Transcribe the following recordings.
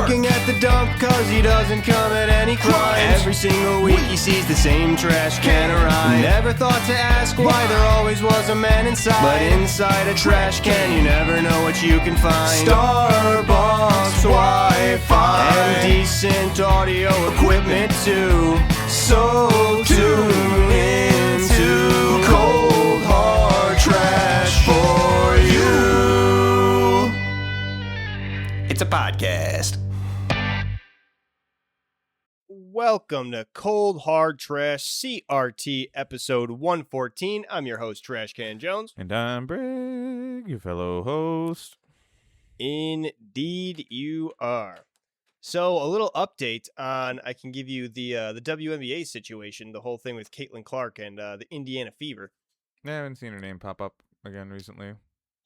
Working at the dump cause he doesn't commit any crimes. Every single week he sees the same trash can arrive. Never thought to ask why there always was a man inside. But inside a trash can you never know what you can find. Starbucks Wi-Fi and decent audio equipment too. So tune into cold hard trash for you. It's a podcast. Welcome to Cold Hard Trash CRT episode 114. I'm your host, Trash Can Jones. And I'm Brig, your fellow host. Indeed you are. So a little update on, I can give you the WNBA situation, the whole thing with Caitlin Clark and the Indiana Fever. Yeah, I haven't seen her name pop up again recently.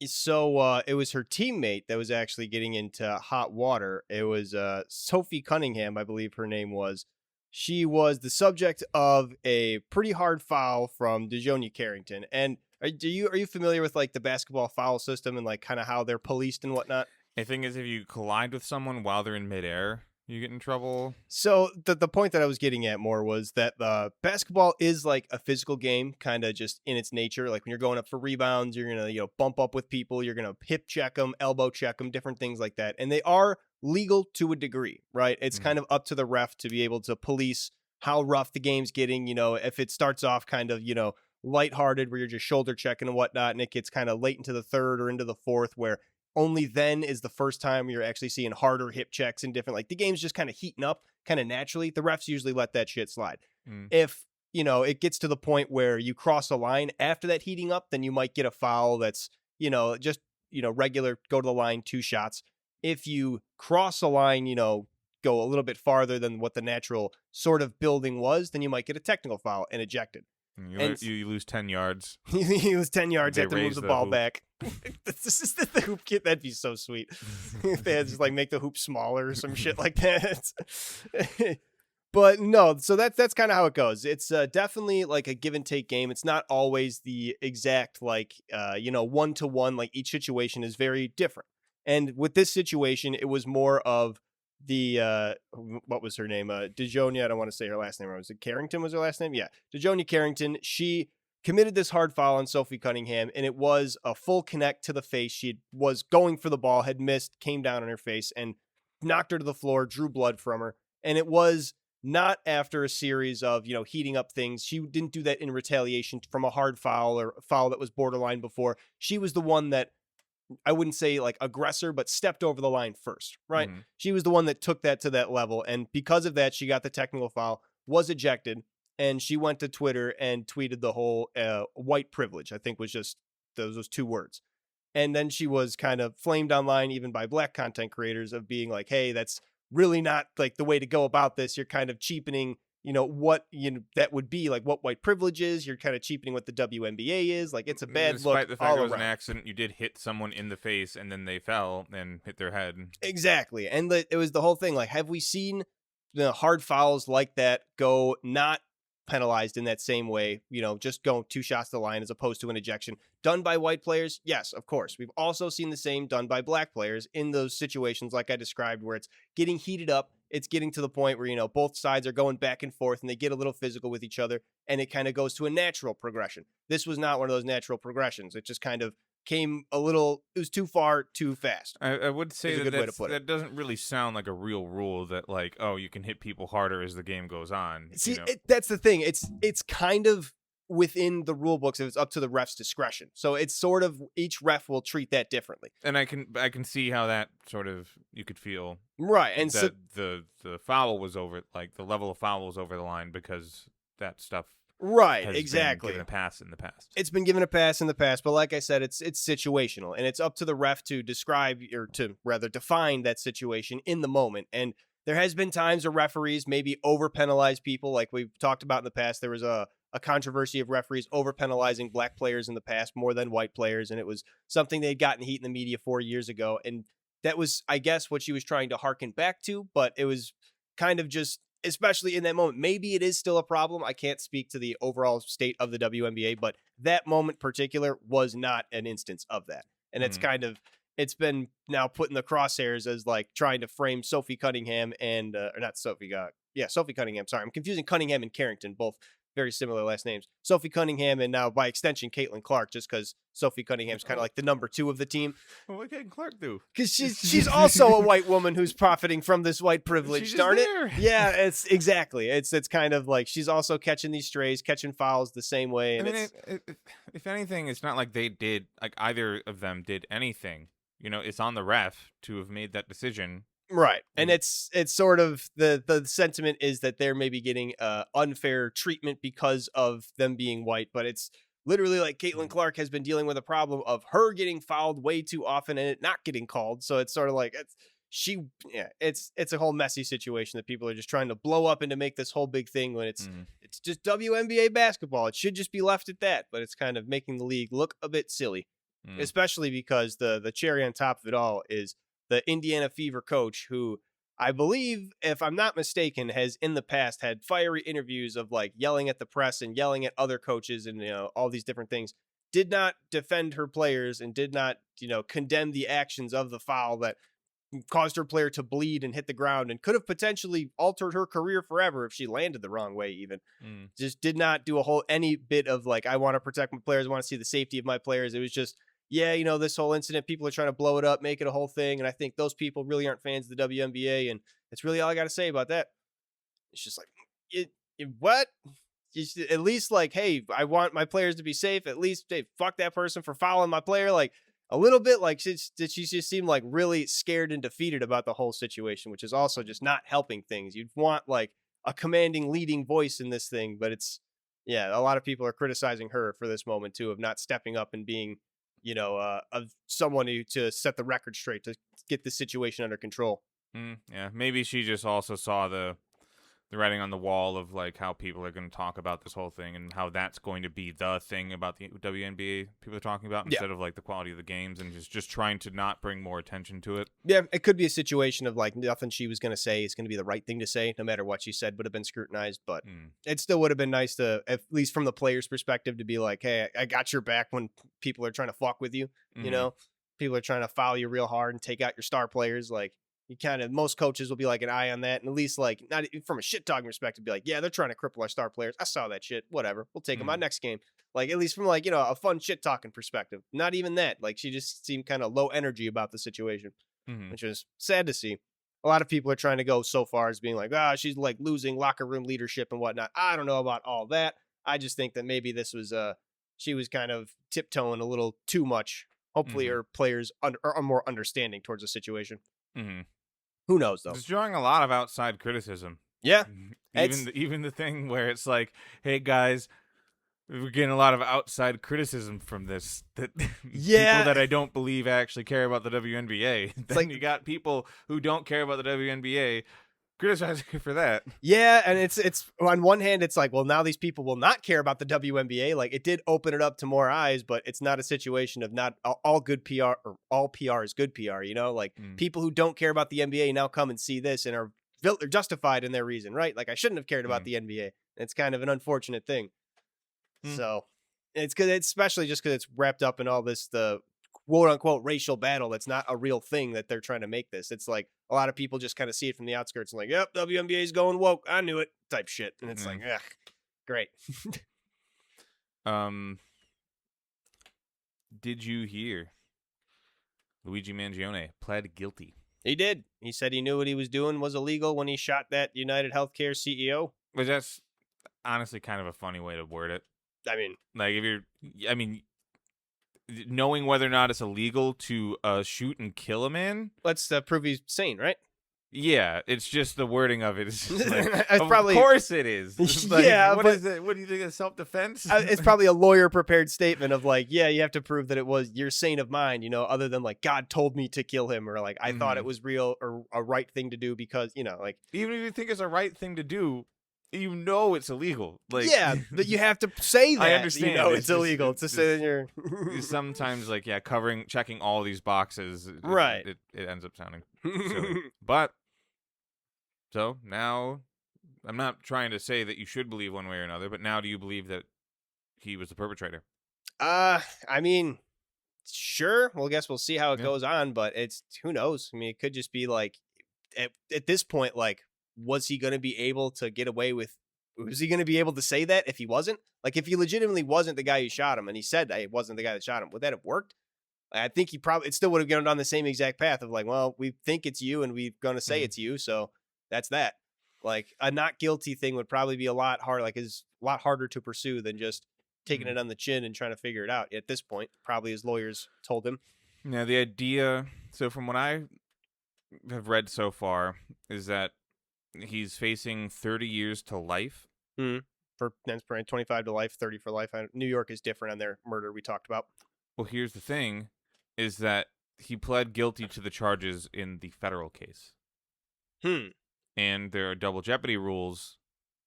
So it was her teammate that was actually getting into hot water. It was Sophie Cunningham, I believe her name was. She was the subject of a pretty hard foul from DeJonia Carrington. And are you familiar with like the basketball foul system and like kind of how they're policed and whatnot? The thing is, if you collide with someone while they're in midair, you get in trouble. So the point that I was getting at more was that basketball is like a physical game, kind of just in its nature. Like when you're going up for rebounds, you're going to bump up with people. You're going to hip check them, elbow check them, different things like that. And they are legal to a degree, right? It's kind of up to the ref to be able to police how rough the game's getting. If it starts off kind of, lighthearted where you're just shoulder checking and whatnot, and it gets kind of late into the third or into the fourth where only then is the first time you're actually seeing harder hip checks and different, like the game's just kind of heating up kind of naturally. The refs usually let that shit slide. If, it gets to the point where you cross a line after that heating up, then you might get a foul that's, just, regular, go to the line, 2 shots. If you cross a line, go a little bit farther than what the natural sort of building was, then you might get a technical foul and ejected. You lose 10 yards. You lose 10 yards, you have to move the ball hoop back. This is the hoop kit. That'd be so sweet. If they had just like make the hoop smaller or some shit like that. But no, so that's kind of how it goes. It's definitely like a give and take game. It's not always the exact like 1-to-1. Like each situation is very different. And with this situation, it was more of the what was her name? DeJonia. I don't want to say her last name. Was it Carrington? Was her last name? Yeah, DeJonia Carrington. She committed this hard foul on Sophie Cunningham, and it was a full connect to the face. She was going for the ball, had missed, came down on her face, and knocked her to the floor, drew blood from her. And it was not after a series of, heating up things. She didn't do that in retaliation from a hard foul or a foul that was borderline before. She was the one that, I wouldn't say like aggressor, but stepped over the line first, right? Mm-hmm. She was the one that took that to that level. And because of that, she got the technical foul, was ejected. And she went to Twitter and tweeted the whole white privilege, I think was just those 2 words. And then she was kind of flamed online, even by black content creators, of being like, hey, that's really not like the way to go about this. You're kind of cheapening, what that would be like what white privilege is. You're kind of cheapening what the WNBA is. Like it's a bad look. Despite the fact it was an accident, you did hit someone in the face and then they fell and hit their head. Exactly. And it was the whole thing. Like, have we seen the hard fouls like that go not penalized in that same way, just going 2 shots to the line as opposed to an ejection done by white players? Yes, of course. We've also seen the same done by black players in those situations like I described, where it's getting heated up. It's getting to the point where, both sides are going back and forth and they get a little physical with each other, and it kind of goes to a natural progression. This was not one of those natural progressions. It just kind of came it was too far, too fast. I would say that doesn't really sound like a real rule that like, oh, you can hit people harder as the game goes on. See, that's the thing. It's kind of within the rule books if it's up to the ref's discretion. So it's sort of each ref will treat that differently. And I can see how that sort of you could feel right. And that the foul was over, like the level of foul was over the line because that stuff right, exactly. Been given a pass in the past. It's been given a pass in the past, but like I said, it's situational, and it's up to the ref to describe or to rather define that situation in the moment. And there has been times where referees maybe over penalize people, like we've talked about in the past. There was a controversy of referees over penalizing black players in the past more than white players, and it was something they had gotten heat in the media 4 years ago, and that was, I guess, what she was trying to harken back to, but it was kind of just, especially in that moment, maybe it is still a problem. I can't speak to the overall state of the WNBA, but that moment particular was not an instance of that. And it's kind of, it's been now put in the crosshairs as like trying to frame Sophie Cunningham and or not Sophie Sophie Cunningham. Sorry, I'm confusing Cunningham and Carrington, both very similar last names. Sophie Cunningham and now by extension Caitlin Clark, just because Sophie Cunningham's kind of like the number 2 of the team. Well, what can Clark do? Because she's also a white woman who's profiting from this white privilege. Darn it! Yeah, it's exactly. It's kind of like she's also catching these strays, catching fouls the same way. And if anything, it's not like they did like either of them did anything. It's on the ref to have made that decision. Right. And it's sort of the sentiment is that they're maybe getting unfair treatment because of them being white, but it's literally like Caitlin Clark has been dealing with a problem of her getting fouled way too often and it not getting called. So it's sort of like it's a whole messy situation that people are just trying to blow up and to make this whole big thing when it's just WNBA basketball. It should just be left at that, but it's kind of making the league look a bit silly, especially because the cherry on top of it all is the Indiana Fever coach, who I believe, if I'm not mistaken, has in the past had fiery interviews of like yelling at the press and yelling at other coaches and, all these different things, did not defend her players and did not, condemn the actions of the foul that caused her player to bleed and hit the ground and could have potentially altered her career forever if she landed the wrong way even. Just did not do any bit of like, I want to protect my players, I want to see the safety of my players. It was just, this whole incident, people are trying to blow it up, make it a whole thing. And I think those people really aren't fans of the WNBA. And that's really all I got to say about that. It's just like, what? At least like, hey, I want my players to be safe. At least, hey, fuck that person for fouling my player. Like a little bit like she just seemed like really scared and defeated about the whole situation, which is also just not helping things. You'd want like a commanding, leading voice in this thing. But a lot of people are criticizing her for this moment too, of not stepping up and being, of someone to set the record straight to get the situation under control. Yeah, maybe she just also saw the writing on the wall of like how people are going to talk about this whole thing and how that's going to be the thing about the WNBA people are talking about instead of like the quality of the games and just trying to not bring more attention to it. Yeah, it could be a situation of like nothing she was going to say is going to be the right thing to say, no matter what she said would have been scrutinized. But it still would have been nice to, at least from the player's perspective, to be like, hey, I got your back when people are trying to fuck with you. People are trying to foul you real hard and take out your star players. Like, most coaches will be like an eye on that. And at least like, not from a shit talking perspective, be like, yeah, they're trying to cripple our star players. I saw that shit. Whatever. We'll take them out next game. Like, at least from like, a fun shit talking perspective. Not even that. Like, she just seemed kind of low energy about the situation, which was sad to see. A lot of people are trying to go so far as being like, she's like losing locker room leadership and whatnot. I don't know about all that. I just think that maybe this was, she was kind of tiptoeing a little too much. Hopefully her players are more understanding towards the situation. Who knows, though? It's drawing a lot of outside criticism. Yeah. Even the thing where it's like, hey, guys, we're getting a lot of outside criticism from this. That people that I don't believe actually care about the WNBA. Then like, you got people who don't care about the WNBA criticizing you for that. Yeah, and it's on one hand, it's like, well, now these people will not care about the WNBA. Like, it did open it up to more eyes, but it's not a situation of not all good PR or all PR is good PR, Like, people who don't care about the NBA now come and see this and are justified in their reason, right? Like, I shouldn't have cared about the NBA. It's kind of an unfortunate thing. So, it's good, especially just because it's wrapped up in all this, the quote-unquote racial battle that's not a real thing that they're trying to make this. It's like a lot of people just kind of see it from the outskirts and like, yep, WNBA's going woke. I knew it type shit. And it's like, great. Did you hear Luigi Mangione pled guilty? He did. He said he knew what he was doing was illegal when he shot that United Healthcare CEO. But that's honestly kind of a funny way to word it. I mean, like knowing whether or not it's illegal to shoot and kill a man. Let's prove he's sane, right? Yeah, it's just the wording of it. It's like, of course it is. Like, what is it? What do you think of self-defense? It's probably a lawyer-prepared statement of like, yeah, you have to prove that it was you're sane of mind, other than like God told me to kill him or like I thought it was real or a right thing to do because, like. Even if you think it's a right thing to do, it's illegal. Like, yeah, but you have to say that. I understand. It's illegal to say in your. Sometimes, like, checking all these boxes, right? It ends up sounding silly. But so now, I'm not trying to say that you should believe one way or another. But now, do you believe that he was the perpetrator? I mean, sure, well, I guess we'll see how it Yeah. goes on, but it's who knows. I mean, it could just be like at this point, like, was he going to be able to get away with? Was he going to be able to say that if he wasn't? Like, if he legitimately wasn't the guy who shot him, and he said that he wasn't the guy that shot him, would that have worked? I think it still would have gone down the same exact path of like, well, we think it's you, and we're going to say it's you, so that's that. Like, a not guilty thing would probably be a lot hard, like, is a lot harder to pursue than just taking it on the chin and trying to figure it out. At this point, probably his lawyers told him. Yeah, the idea. So from what I have read so far, is that he's facing 30 years to life. For that's 25 to life, 30 for life. New York is different on their murder we talked about. Well, here's the thing, is that he pled guilty to the charges in the federal case. And there are double jeopardy rules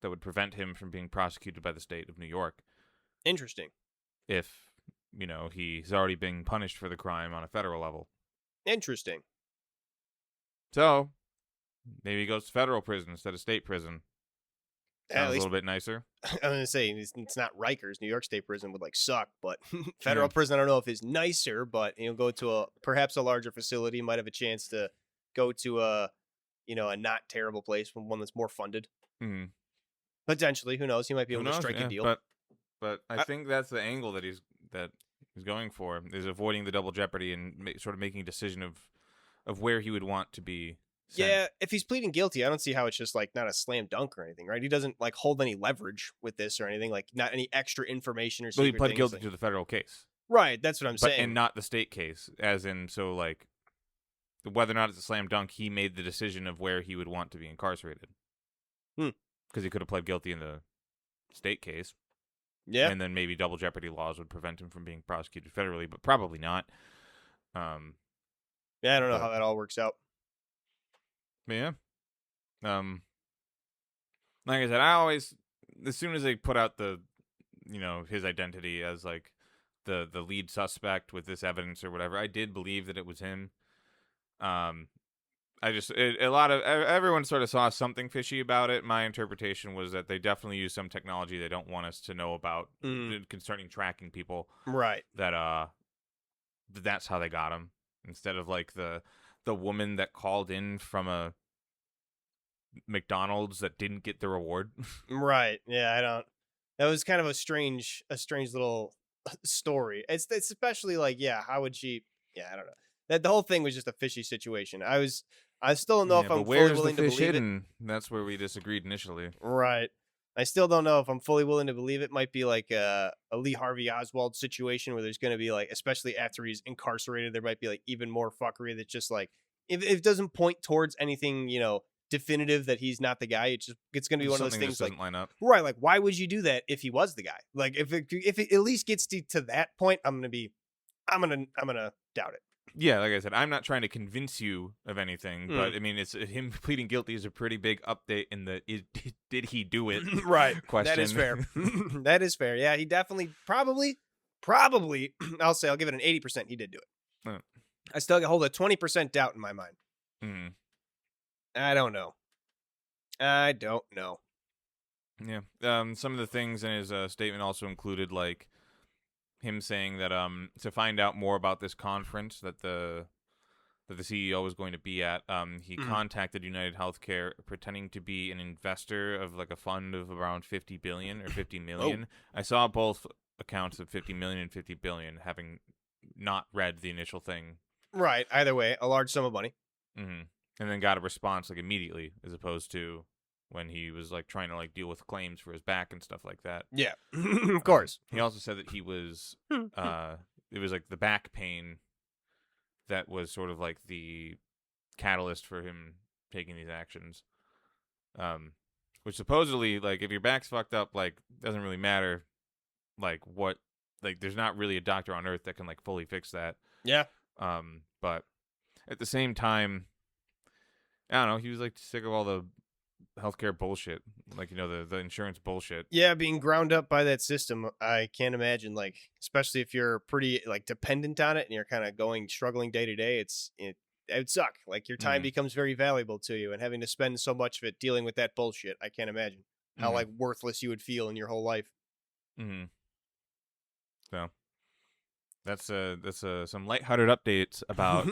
that would prevent him from being prosecuted by the state of New York. Interesting. If, he's already being punished for the crime on a federal level. Interesting. So, maybe he goes to federal prison instead of state prison. Sounds a little bit nicer. I'm going to say it's not Rikers. New York State prison would suck, but federal prison, I don't know if it's nicer, but go to perhaps a larger facility, might have a chance to go to a not terrible place, one that's more funded. Potentially, who knows? He might be able to strike a deal. But I think that's the angle that he's going for, is avoiding the double jeopardy and sort of making a decision of where he would want to be sent. Yeah, if he's pleading guilty, I don't see how it's just not a slam dunk or anything, right? He doesn't hold any leverage with this or anything, not any extra information or secret he pled things. guilty to the federal case. Right, that's what I'm saying. And not the state case, as in, so whether or not it's a slam dunk, he made the decision of where he would want to be incarcerated. Because he could have pled guilty in the state case. Yeah. And then maybe double jeopardy laws would prevent him from being prosecuted federally, but probably not. Yeah, I don't know how that all works out. Yeah. Like I said, I always, as soon as they put out his identity as the lead suspect with this evidence or whatever, I did believe that it was him. Everyone sort of saw something fishy about it. My interpretation was that they definitely used some technology they don't want us to know about concerning tracking people. Right. That's how they got him, instead of the woman that called in from a McDonald's that didn't get the reward. Right. Yeah, that was kind of a strange little story. It's especially how would she? Yeah, I don't know. That the whole thing was just a fishy situation. I still don't know if I'm fully willing to believe it. That's where we disagreed initially. Right. I still don't know if I'm fully willing to believe it. Might be a Lee Harvey Oswald situation where there's going to be especially after he's incarcerated, there might be even more fuckery that's just if it doesn't point towards anything, definitive that he's not the guy, it's going to be one of those things doesn't line up. Right. Why would you do that if he was the guy? If it at least gets to that point, I'm going to doubt it. Yeah, like I said, I'm not trying to convince you of anything, but I mean, it's him pleading guilty is a pretty big update in the did he do it? Right. Question. That is fair. That is fair. Yeah, he definitely, probably, I'll give it an 80%. He did do it. I still hold a 20% doubt in my mind. I don't know. Yeah. Some of the things in his statement also included him saying that to find out more about this conference that the CEO was going to be at, he contacted United Healthcare pretending to be an investor of a fund of around 50 billion or 50 million. I saw both accounts of 50 million and 50 billion, having not read the initial thing. Right. Either way, a large sum of money. And then got a response immediately, as opposed to when he was trying to deal with claims for his back and stuff like that. Yeah, of course. He also said that he was it was the back pain that was sort of the catalyst for him taking these actions. Which supposedly if your back's fucked up, doesn't really matter what there's not really a doctor on earth that can fully fix that. Yeah. But at the same time, I don't know, he was sick of all the healthcare bullshit, the insurance bullshit. Yeah, being ground up by that system, I can't imagine, especially if you're pretty dependent on it and you're kind of struggling day to day, it would suck. Your time becomes very valuable to you, and having to spend so much of it dealing with that bullshit, I can't imagine how worthless you would feel in your whole life. So That's some lighthearted updates about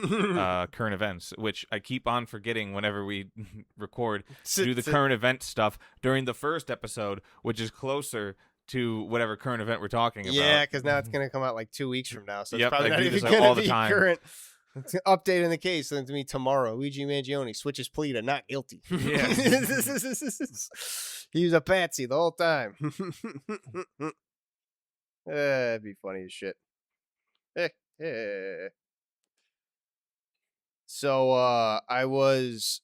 current events, which I keep on forgetting whenever we record to do the current event stuff during the first episode, which is closer to whatever current event we're talking about. Yeah, because now it's gonna come out like 2 weeks from now, so it's Yep, probably I not do even this, gonna all the be time. current. Update in the case sent to me tomorrow. Luigi Mangione switches plea to not guilty. Yeah. He was a patsy the whole time. It'd be funny as shit. So I was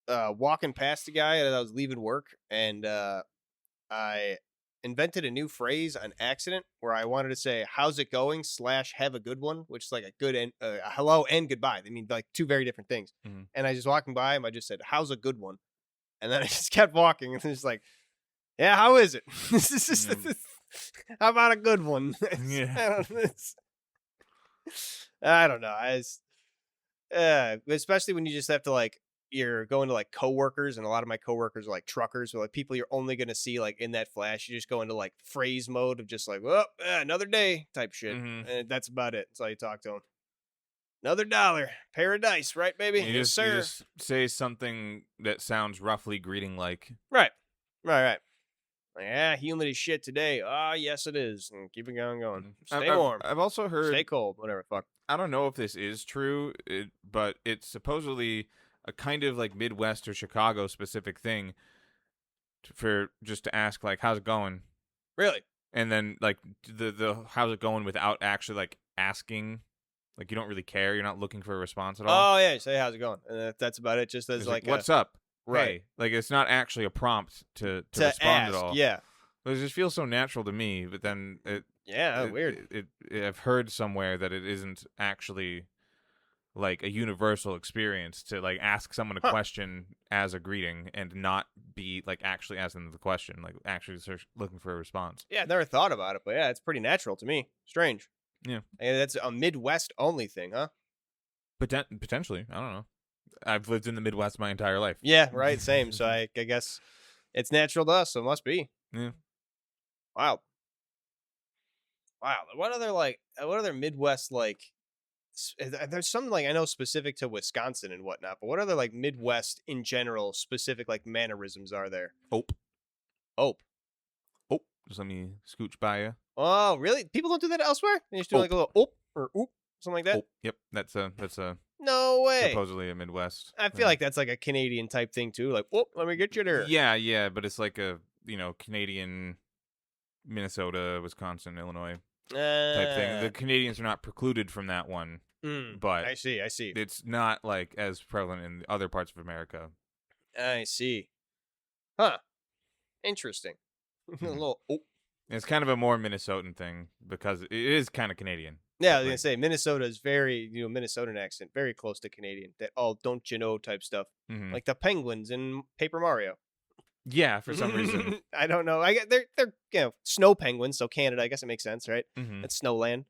walking past a guy as I was leaving work, and I invented a new phrase on accident where I wanted to say "How's it going?" / "Have a good one," which is like a good and a hello and goodbye. They mean like two very different things. Mhm. And I just walking by him, I just said, "How's a good one?" And then I just kept walking, and it's like, "Yeah, how is it? How about a good one?" Yeah. I don't know. Especially when you just have to like you're going to like coworkers, and a lot of my coworkers are like truckers, or like people you're only gonna see like in that flash. You just go into like phrase mode of just like, well, another day type shit, Mhm. and that's about it. That's all you talk to them. Another dollar, paradise, right, baby? You Yes, just, sir. you just say something that sounds roughly greeting-like. Right. Like, yeah, humid as shit today. Ah, yes, it is. And keep it going. Stay warm. I've also heard. Stay cold. Whatever. Fuck. I don't know if this is true, but it's supposedly a kind of like Midwest or Chicago specific thing for just to ask like, "How's it going?" Really? And then like the "How's it going?" without actually like asking. Like you don't really care. You're not looking for a response at all. Oh yeah. Say how's it going? And that's about it. Just as It's like what's up? right. Hey. Like it's not actually a prompt to to respond ask. at all. Yeah. It just feels so natural to me. But then Weird. I've heard somewhere that it isn't actually like a universal experience to like ask someone a question as a greeting and not be like actually asking them the question, like actually looking for a response. Yeah, I never thought about it, but yeah, it's pretty natural to me. Strange. Yeah. And that's a Midwest only thing, huh? Potentially. I don't know. I've lived in the Midwest my entire life. Yeah, right. Same. So I guess it's natural to us, so it must be. Yeah. Wow. What other Midwest like there's something like I know specific to Wisconsin and whatnot, but what other like Midwest in general specific like mannerisms are there? Ope. Ope. Just let me scooch by you. Oh, really? People don't do that elsewhere? They just do like a little ope or oop, something like that? Ope. Yep. That's a No way. supposedly a Midwest. I feel like that's like a Canadian type thing too. Like, whoop, let me get you there. Yeah, but it's like a Canadian, Minnesota, Wisconsin, Illinois type thing. The Canadians are not precluded from that one, but I see. it's not like as prevalent in other parts of America. I see. Huh. Interesting. A little. Oh. It's kind of a more Minnesotan thing because it is kind of Canadian. Yeah, I was gonna say Minnesota is very Minnesotan accent, very close to Canadian. That don't you know type stuff, like the penguins in Paper Mario. Yeah, for some reason. I don't know. I get they're snow penguins, so Canada. I guess it makes sense, right? It's Snowland.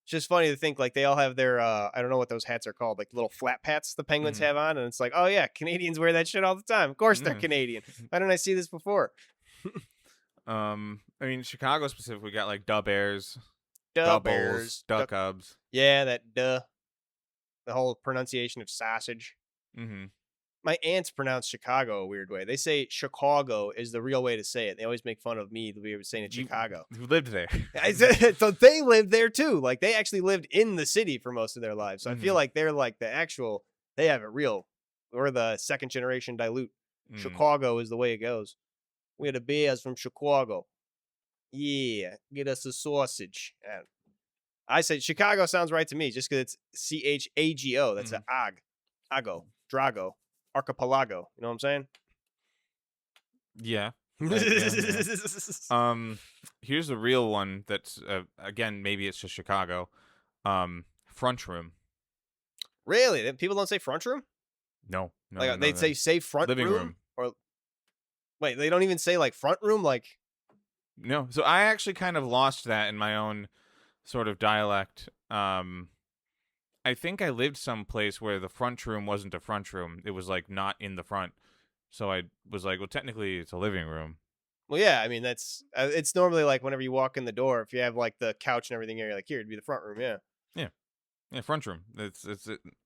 It's just funny to think like they all have their I don't know what those hats are called, like little flap hats the penguins have on, and it's like, oh yeah, Canadians wear that shit all the time. Of course they're Canadian. Why didn't I see this before? I mean, Chicago specifically got like Dub Bears, Bears, Duck Cubs. Yeah, that the whole pronunciation of sausage. My aunts pronounce Chicago a weird way. They say Chicago is the real way to say it. They always make fun of me the way I was saying it Chicago. Who lived there? So they lived there too. Like they actually lived in the city for most of their lives. So I feel like they're like the actual. They have it real. We're the second generation dilute. Chicago is the way it goes. We're the bears from Chicago. Yeah, get us a sausage. I said Chicago sounds right to me just because it's Chago. That's an ag, ago, drago, archipelago. You know what I'm saying? Yeah. Here's the real one. That's again, maybe it's just Chicago. Front room. Really? People don't say front room? No. Like they'd say front living room. Or wait, they don't even say like front room. Like no. So I actually kind of lost that in my own sort of dialect. I think I lived someplace where the front room wasn't a front room. It was like not in the front. So I was like, well, technically it's a living room. Well, yeah, I mean that's it's normally like whenever you walk in the door, if you have like the couch and everything, you're like, here, it'd be the front room, yeah. Yeah. Yeah, front room.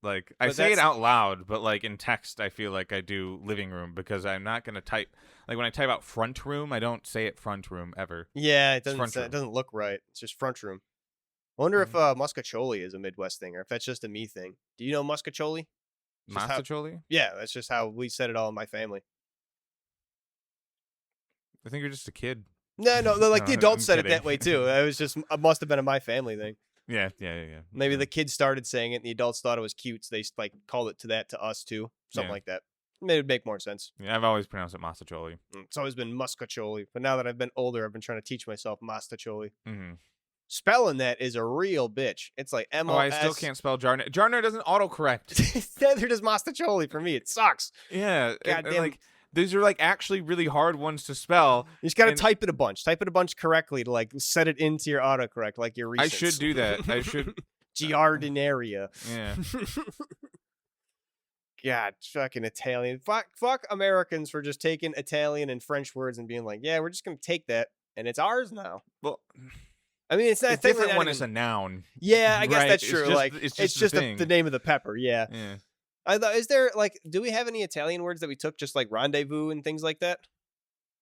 Like I But say it that's out loud, but like in text, I feel like I do living room because I'm not gonna type like when I type out front room, I don't say it front room ever. yeah, It's front it room. doesn't look right. It's just front room. I wonder if Mhm. muscatcholi is a Midwest thing or if that's just a me thing. Do you know muscatcholi? It's just how Masticholi? yeah, that's just how we said it all in my family. I think you're just a kid. No, No, like the adults I'm said it kidding. that way too. It was just it must have been a my family thing. Yeah. Maybe the kids started saying it and the adults thought it was cute, so they like called it to us too. Something Yeah. like that. Maybe it'd make more sense. Yeah, I've always pronounced it Masticholi. It's always been muscatcholi, but now that I've been older, I've been trying to teach myself mastacholi. Mm-hmm. Spelling that is a real bitch. It's like Oh, I still MOS. can't spell Jarner. Jarner doesn't autocorrect. Neither does mastacholi for me. It sucks. Yeah, and Goddamn. like these are like actually really hard ones to spell. You just got to and type it a bunch. Type it a bunch correctly to like set it into your autocorrect, like your recents. I should do that. I should. Giardinaria. Yeah. God, fucking Italian. Fuck Americans for just taking Italian and French words and being like, yeah, we're just gonna take that and it's ours now. Well, I mean, it's not it's different when it's a noun. Yeah, I guess right? that's true. It's it's just just the thing. the name of the pepper. Yeah. Yeah. I thought, is there like, do we have any Italian words that we took just like rendezvous and things like that?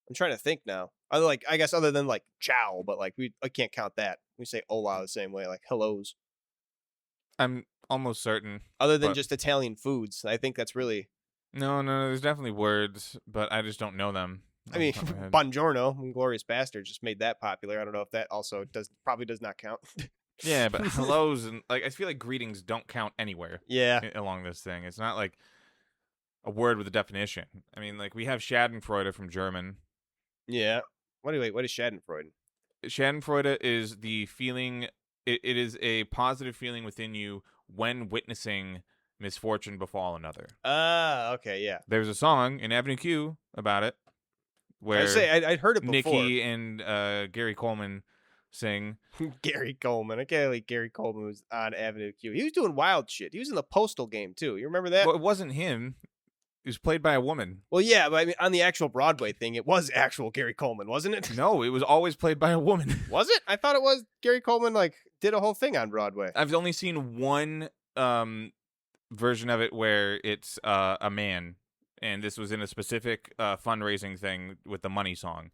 I'm trying to think now. I guess other than like ciao, but like I can't count that. We say hola the same way, like hellos. I'm almost certain. Other than but- just Italian foods, I think that's really. No, there's definitely words, but I just don't know them. I mean, off the top of my head. Buongiorno, Inglorious Bastard just made that popular. I don't know if that also probably does not count. Yeah, but hellos and like I feel like greetings don't count anywhere Yeah. along this thing. It's not like a word with a definition. I mean, like we have Schadenfreude from German. Yeah. What is Schadenfreude? Schadenfreude is the feeling. It is a positive feeling within you when witnessing misfortune befall another. Ah, okay, yeah. There's a song in Avenue Q about it where I'd heard it before. Nikki and Gary Coleman sing. Gary Coleman. I can't believe Gary Coleman was on Avenue Q. He was doing wild shit. He was in the Postal game too. You remember that? Well, it wasn't him. It was played by a woman. Well, yeah, but I mean, on the actual Broadway thing, it was actual Gary Coleman, wasn't it? No, it was always played by a woman. Was it? I thought it was Gary Coleman. Like, did a whole thing on Broadway. I've only seen one version of it where it's a man, and this was in a specific fundraising thing with the money song.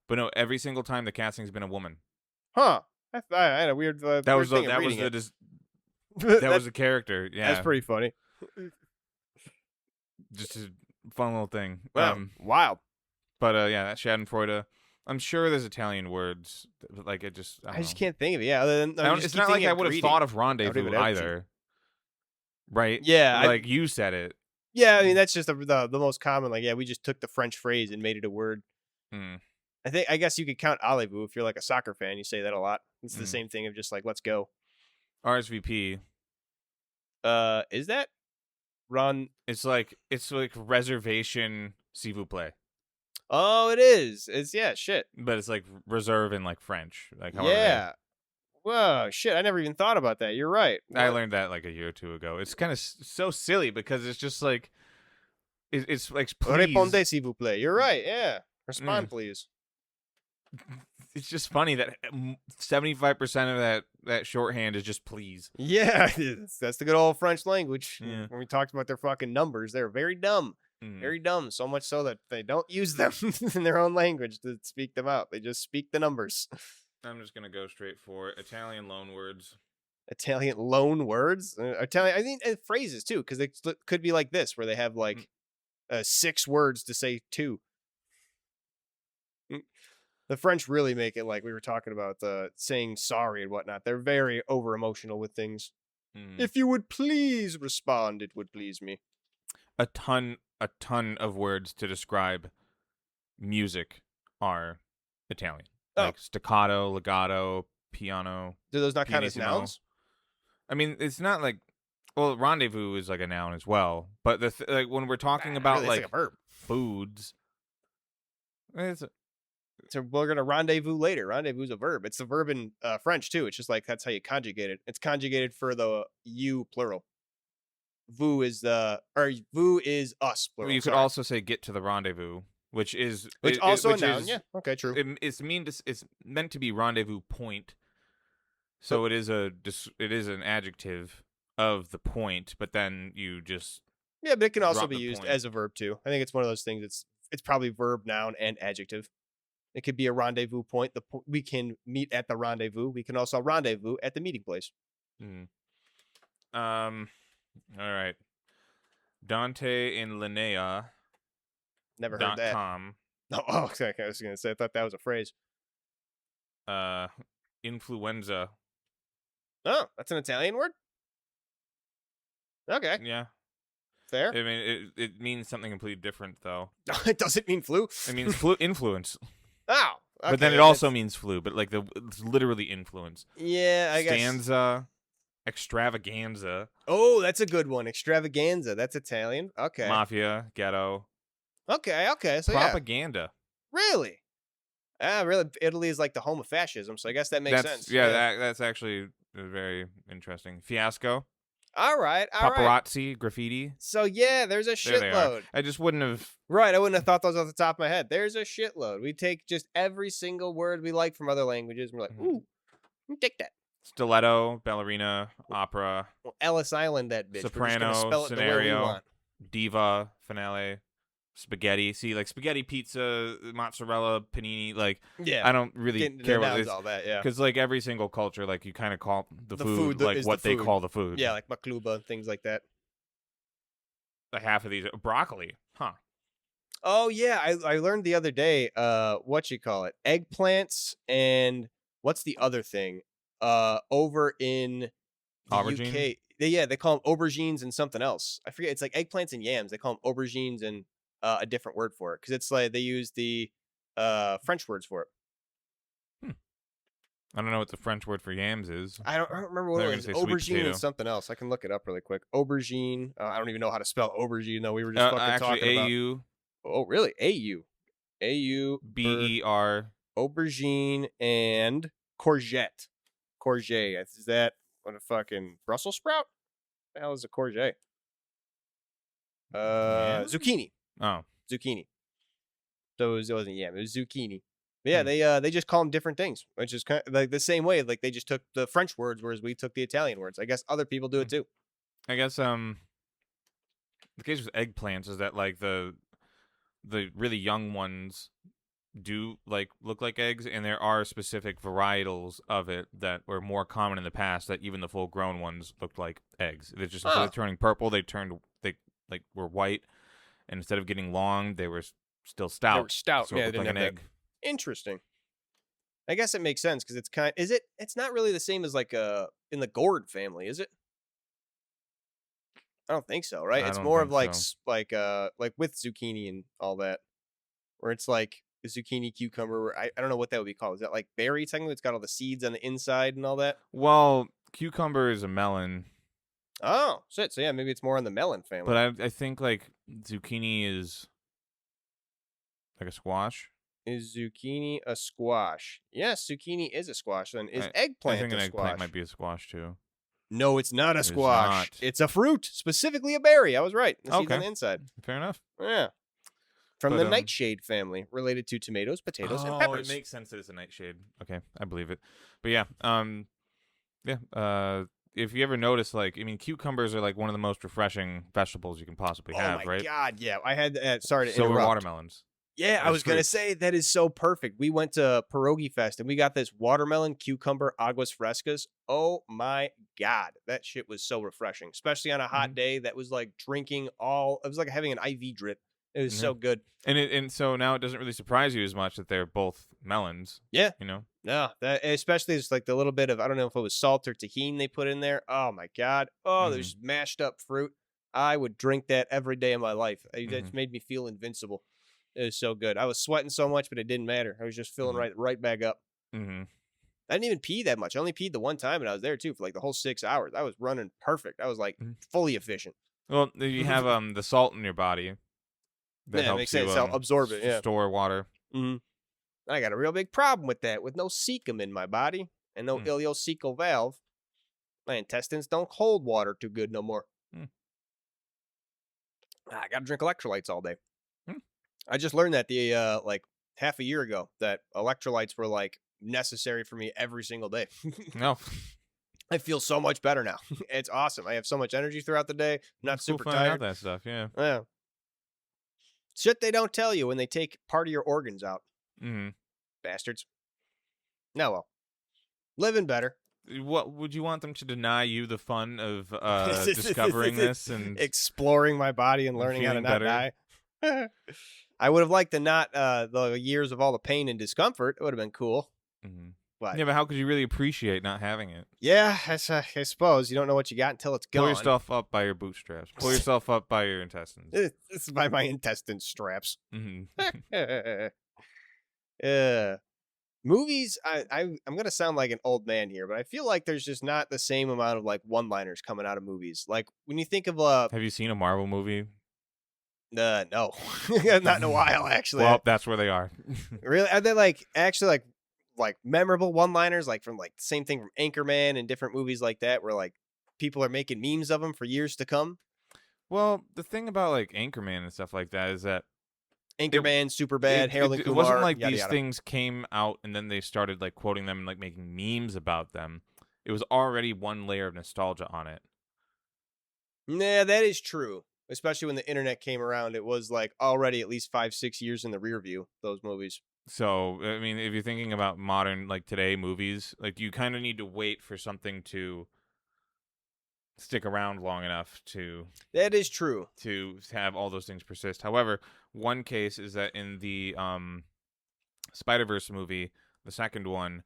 But no, every single time the casting's been a woman. Huh? I had a weird. That weird was thing of that was reading the it. that was a character. Yeah, That's pretty funny. just a fun little thing. Wow, wild. But yeah, that Schadenfreude. I'm sure there's Italian words, but like it just. I just know. can't think of it. Yeah, other than It's not like I would have thought of rendezvous it out to either. Right? Yeah, like you said it. Yeah, I mean that's just the most common. Like, yeah, we just took the French phrase and made it a word. Mm. I guess you could count allez-vous if you're like a soccer fan. You say that a lot. It's the same thing of just like let's go. RSVP. Is that run? It's like reservation s'il vous plaît. Oh, it is. It's shit. But it's like reserve in like French. Like however Yeah. Whoa, shit! I never even thought about that. You're right. I learned that like a year or two ago. It's kind of so silly because it's just like it's like please. Répondez s'il vous plaît. You're right. Yeah. Respond, please. It's just funny that 75% of that shorthand is just please. Yeah, that's the good old French language. Yeah. When we talked about their fucking numbers, they're very dumb. Very dumb. So much so that they don't use them in their own language to speak them out. They just speak the numbers. I'm just gonna go straight for Italian loan words. Italian loan words? Italian, I think phrases too, because it could be like this, where they have like 6 words to say two. The French really make it like we were talking about saying sorry and whatnot. They're very over emotional with things. If you would please respond, it would please me. A ton of words to describe music are Italian. Like staccato, legato, piano. Do those not count as pianissimo. nouns? I mean, it's not like rendezvous is like a noun as well. But like when we're talking about really, like a verb. foods, So we're gonna rendezvous later. Rendezvous is a verb. It's a verb in French too. It's just like that's how you conjugate it. It's conjugated for the you plural. Vous is vous is us plural. you could also say get to the rendezvous. which is also a which noun. is Yeah. Okay. True. it's meant to be rendezvous point. So it is an adjective of the point, but then you just Yeah, but it can also drop be the used point. as a verb too. I think it's one of those things. It's probably verb, noun, and adjective. It could be a rendezvous point. We can meet at the rendezvous. We can also rendezvous at the meeting place. Mm. All right. Dante and Linnea. Never heard that. .com. Oh, okay. I was gonna say I thought that was a phrase. Influenza. Oh, that's an Italian word. Okay, Yeah. fair. I mean, it means something completely different, though. It doesn't mean flu. It means influence. Oh, okay, but then it also means flu, but like it's literally influence. Yeah, I guess. Stanza, extravaganza. Oh, that's a good one. Extravaganza. That's Italian. Okay. Mafia, ghetto. Okay. So propaganda. Yeah. Really? Really? Italy is like the home of fascism, so I guess that makes sense. Yeah, that's actually very interesting. Fiasco. All right. Paparazzi, graffiti. So yeah, there's a shitload. I just wouldn't have. Right, I wouldn't have thought those off the top of my head. There's a shitload. We take just every single word we like from other languages, and we're like, ooh, take that. Stiletto, ballerina, opera. Well, Ellis Island, that bitch. Soprano, spell it scenario, the way we want. diva, finale. Spaghetti. See, like spaghetti, pizza, mozzarella, panini. Like, yeah, I don't really care what it is. All that, yeah. Because like every single culture, like you kind of call the food like what they call the food. Yeah, like makluba, things like that. Half of these broccoli, huh? Oh yeah, I learned the other day. What you call it? Eggplants and what's the other thing? Over in the Aubergine? UK, they call them aubergines and something else. I forget. It's like eggplants and yams. They call them aubergines and a different word for it because it's like they use the French words for it. I don't know what the French word for yams is. I don't remember what it was. Aubergine and something else. I can look it up really quick. Aubergine. I don't even know how to spell aubergine though. We were just fucking talking about. A-U. Oh, really? A-U. A-U. B-E-R. Aubergine and courgette. Courgette. Is that what a fucking Brussels sprout? What the hell is a courgette? Zucchini. Oh. Zucchini. So it wasn't yam. It was zucchini. But yeah, they just call them different things, which is kind of like the same way. Like they just took the French words, whereas we took the Italian words. I guess other people do it too. I guess the case with eggplants is that like the really young ones do like look like eggs, and there are specific varietals of it that were more common in the past that even the full grown ones looked like eggs. They just instead of turning purple, they were white, and instead of getting long, they were still stout. They were stout. So yeah, it looked they like didn't an have egg. Interesting. I guess it makes sense because it's it's not really the same as like in the gourd family, is it? I don't think so, right? It's more of like like with zucchini and all that, where it's like a zucchini cucumber. I don't know what that would be called. Is that like berry technically? It's got all the seeds on the inside and all that. Well, cucumber is a melon. Oh, shit. So yeah, maybe it's more in the melon family. But I think like zucchini is like a squash. Is zucchini a squash? Yes, zucchini is a squash. Then is eggplant I think a an squash? eggplant might be a squash too. No, it's not a squash. Not. It's a fruit, specifically a berry. I was right. The seeds on the inside. Fair enough. Yeah. From the nightshade family, related to tomatoes, potatoes, and peppers. It makes sense that it's a nightshade. Okay, I believe it. But yeah, if you ever notice, like, I mean, cucumbers are like one of the most refreshing vegetables you can possibly have, right? Oh my god, yeah. I had sorry to so interrupt. Are watermelons. Yeah, I was gonna say that is so perfect. We went to Pierogi Fest and we got this watermelon cucumber aguas frescas. Oh my god, that shit was so refreshing, especially on a hot day. That was like drinking all. It was like having an IV drip. It was so good. And so now it doesn't really surprise you as much that they're both melons. Yeah, you know. No, that especially it's like the little bit of I don't know if it was salt or tahini they put in there. Oh my god. Oh, there's mashed up fruit. I would drink that every day of my life. It just made me feel invincible. It was so good. I was sweating so much, but it didn't matter. I was just feeling right back up. Mm-hmm. I didn't even pee that much. I only peed the one time, and I was there too for like the whole 6 hours. I was running perfect. I was like fully efficient. Well, you have the salt in your body. That helps makes sense. I'll absorb it. Yeah, store water. I got a real big problem with that. With no cecum in my body and no ileocecal valve, my intestines don't hold water too good no more. I got to drink electrolytes all day. I just learned that the like half a year ago that electrolytes were like necessary for me every single day. No, I feel so much better now. It's awesome. I have so much energy throughout the day. I'm not it's cool super finding out tired. that stuff. Yeah. Yeah. Shit they don't tell you when they take part of your organs out. Hmm. Bastards. No, well. Living better. What would you want them to deny you the fun of discovering this and exploring my body and learning how to feeling not better? die? I would have liked to not the years of all the pain and discomfort. It would have been cool. Mhm. But Yeah, but how could you really appreciate not having it? yeah, I suppose you don't know what you got until it's Pull gone. yourself up by your bootstraps. Pull yourself up by your intestines. It's by my intestine straps. Hmm. uh, movies. I'm gonna sound like an old man here, but I feel like there's just not the same amount of like one-liners coming out of movies. Like when you think of Have you seen a Marvel movie? no, not in a while actually. Well, that's where they are. Really, are they like actually like memorable one-liners like from like the same thing from Anchorman and different movies like that where like people are making memes of them for years to come? Well, the thing about like Anchorman and stuff like that is that Anchorman, Superbad, Harold and it wasn't Kumar, like yada these yada. things came out and then they started like quoting them and like making memes about them. It was already one layer of nostalgia on it. Nah, that is true. Especially when the internet came around, it was like already at least 5-6 years in the rear view. Those movies. So, I mean, if you're thinking about modern, like today movies, like you kind of need to wait for something to stick around long enough That is true. to have all those things persist. However, one case is that in the Spider-Verse movie, the second one,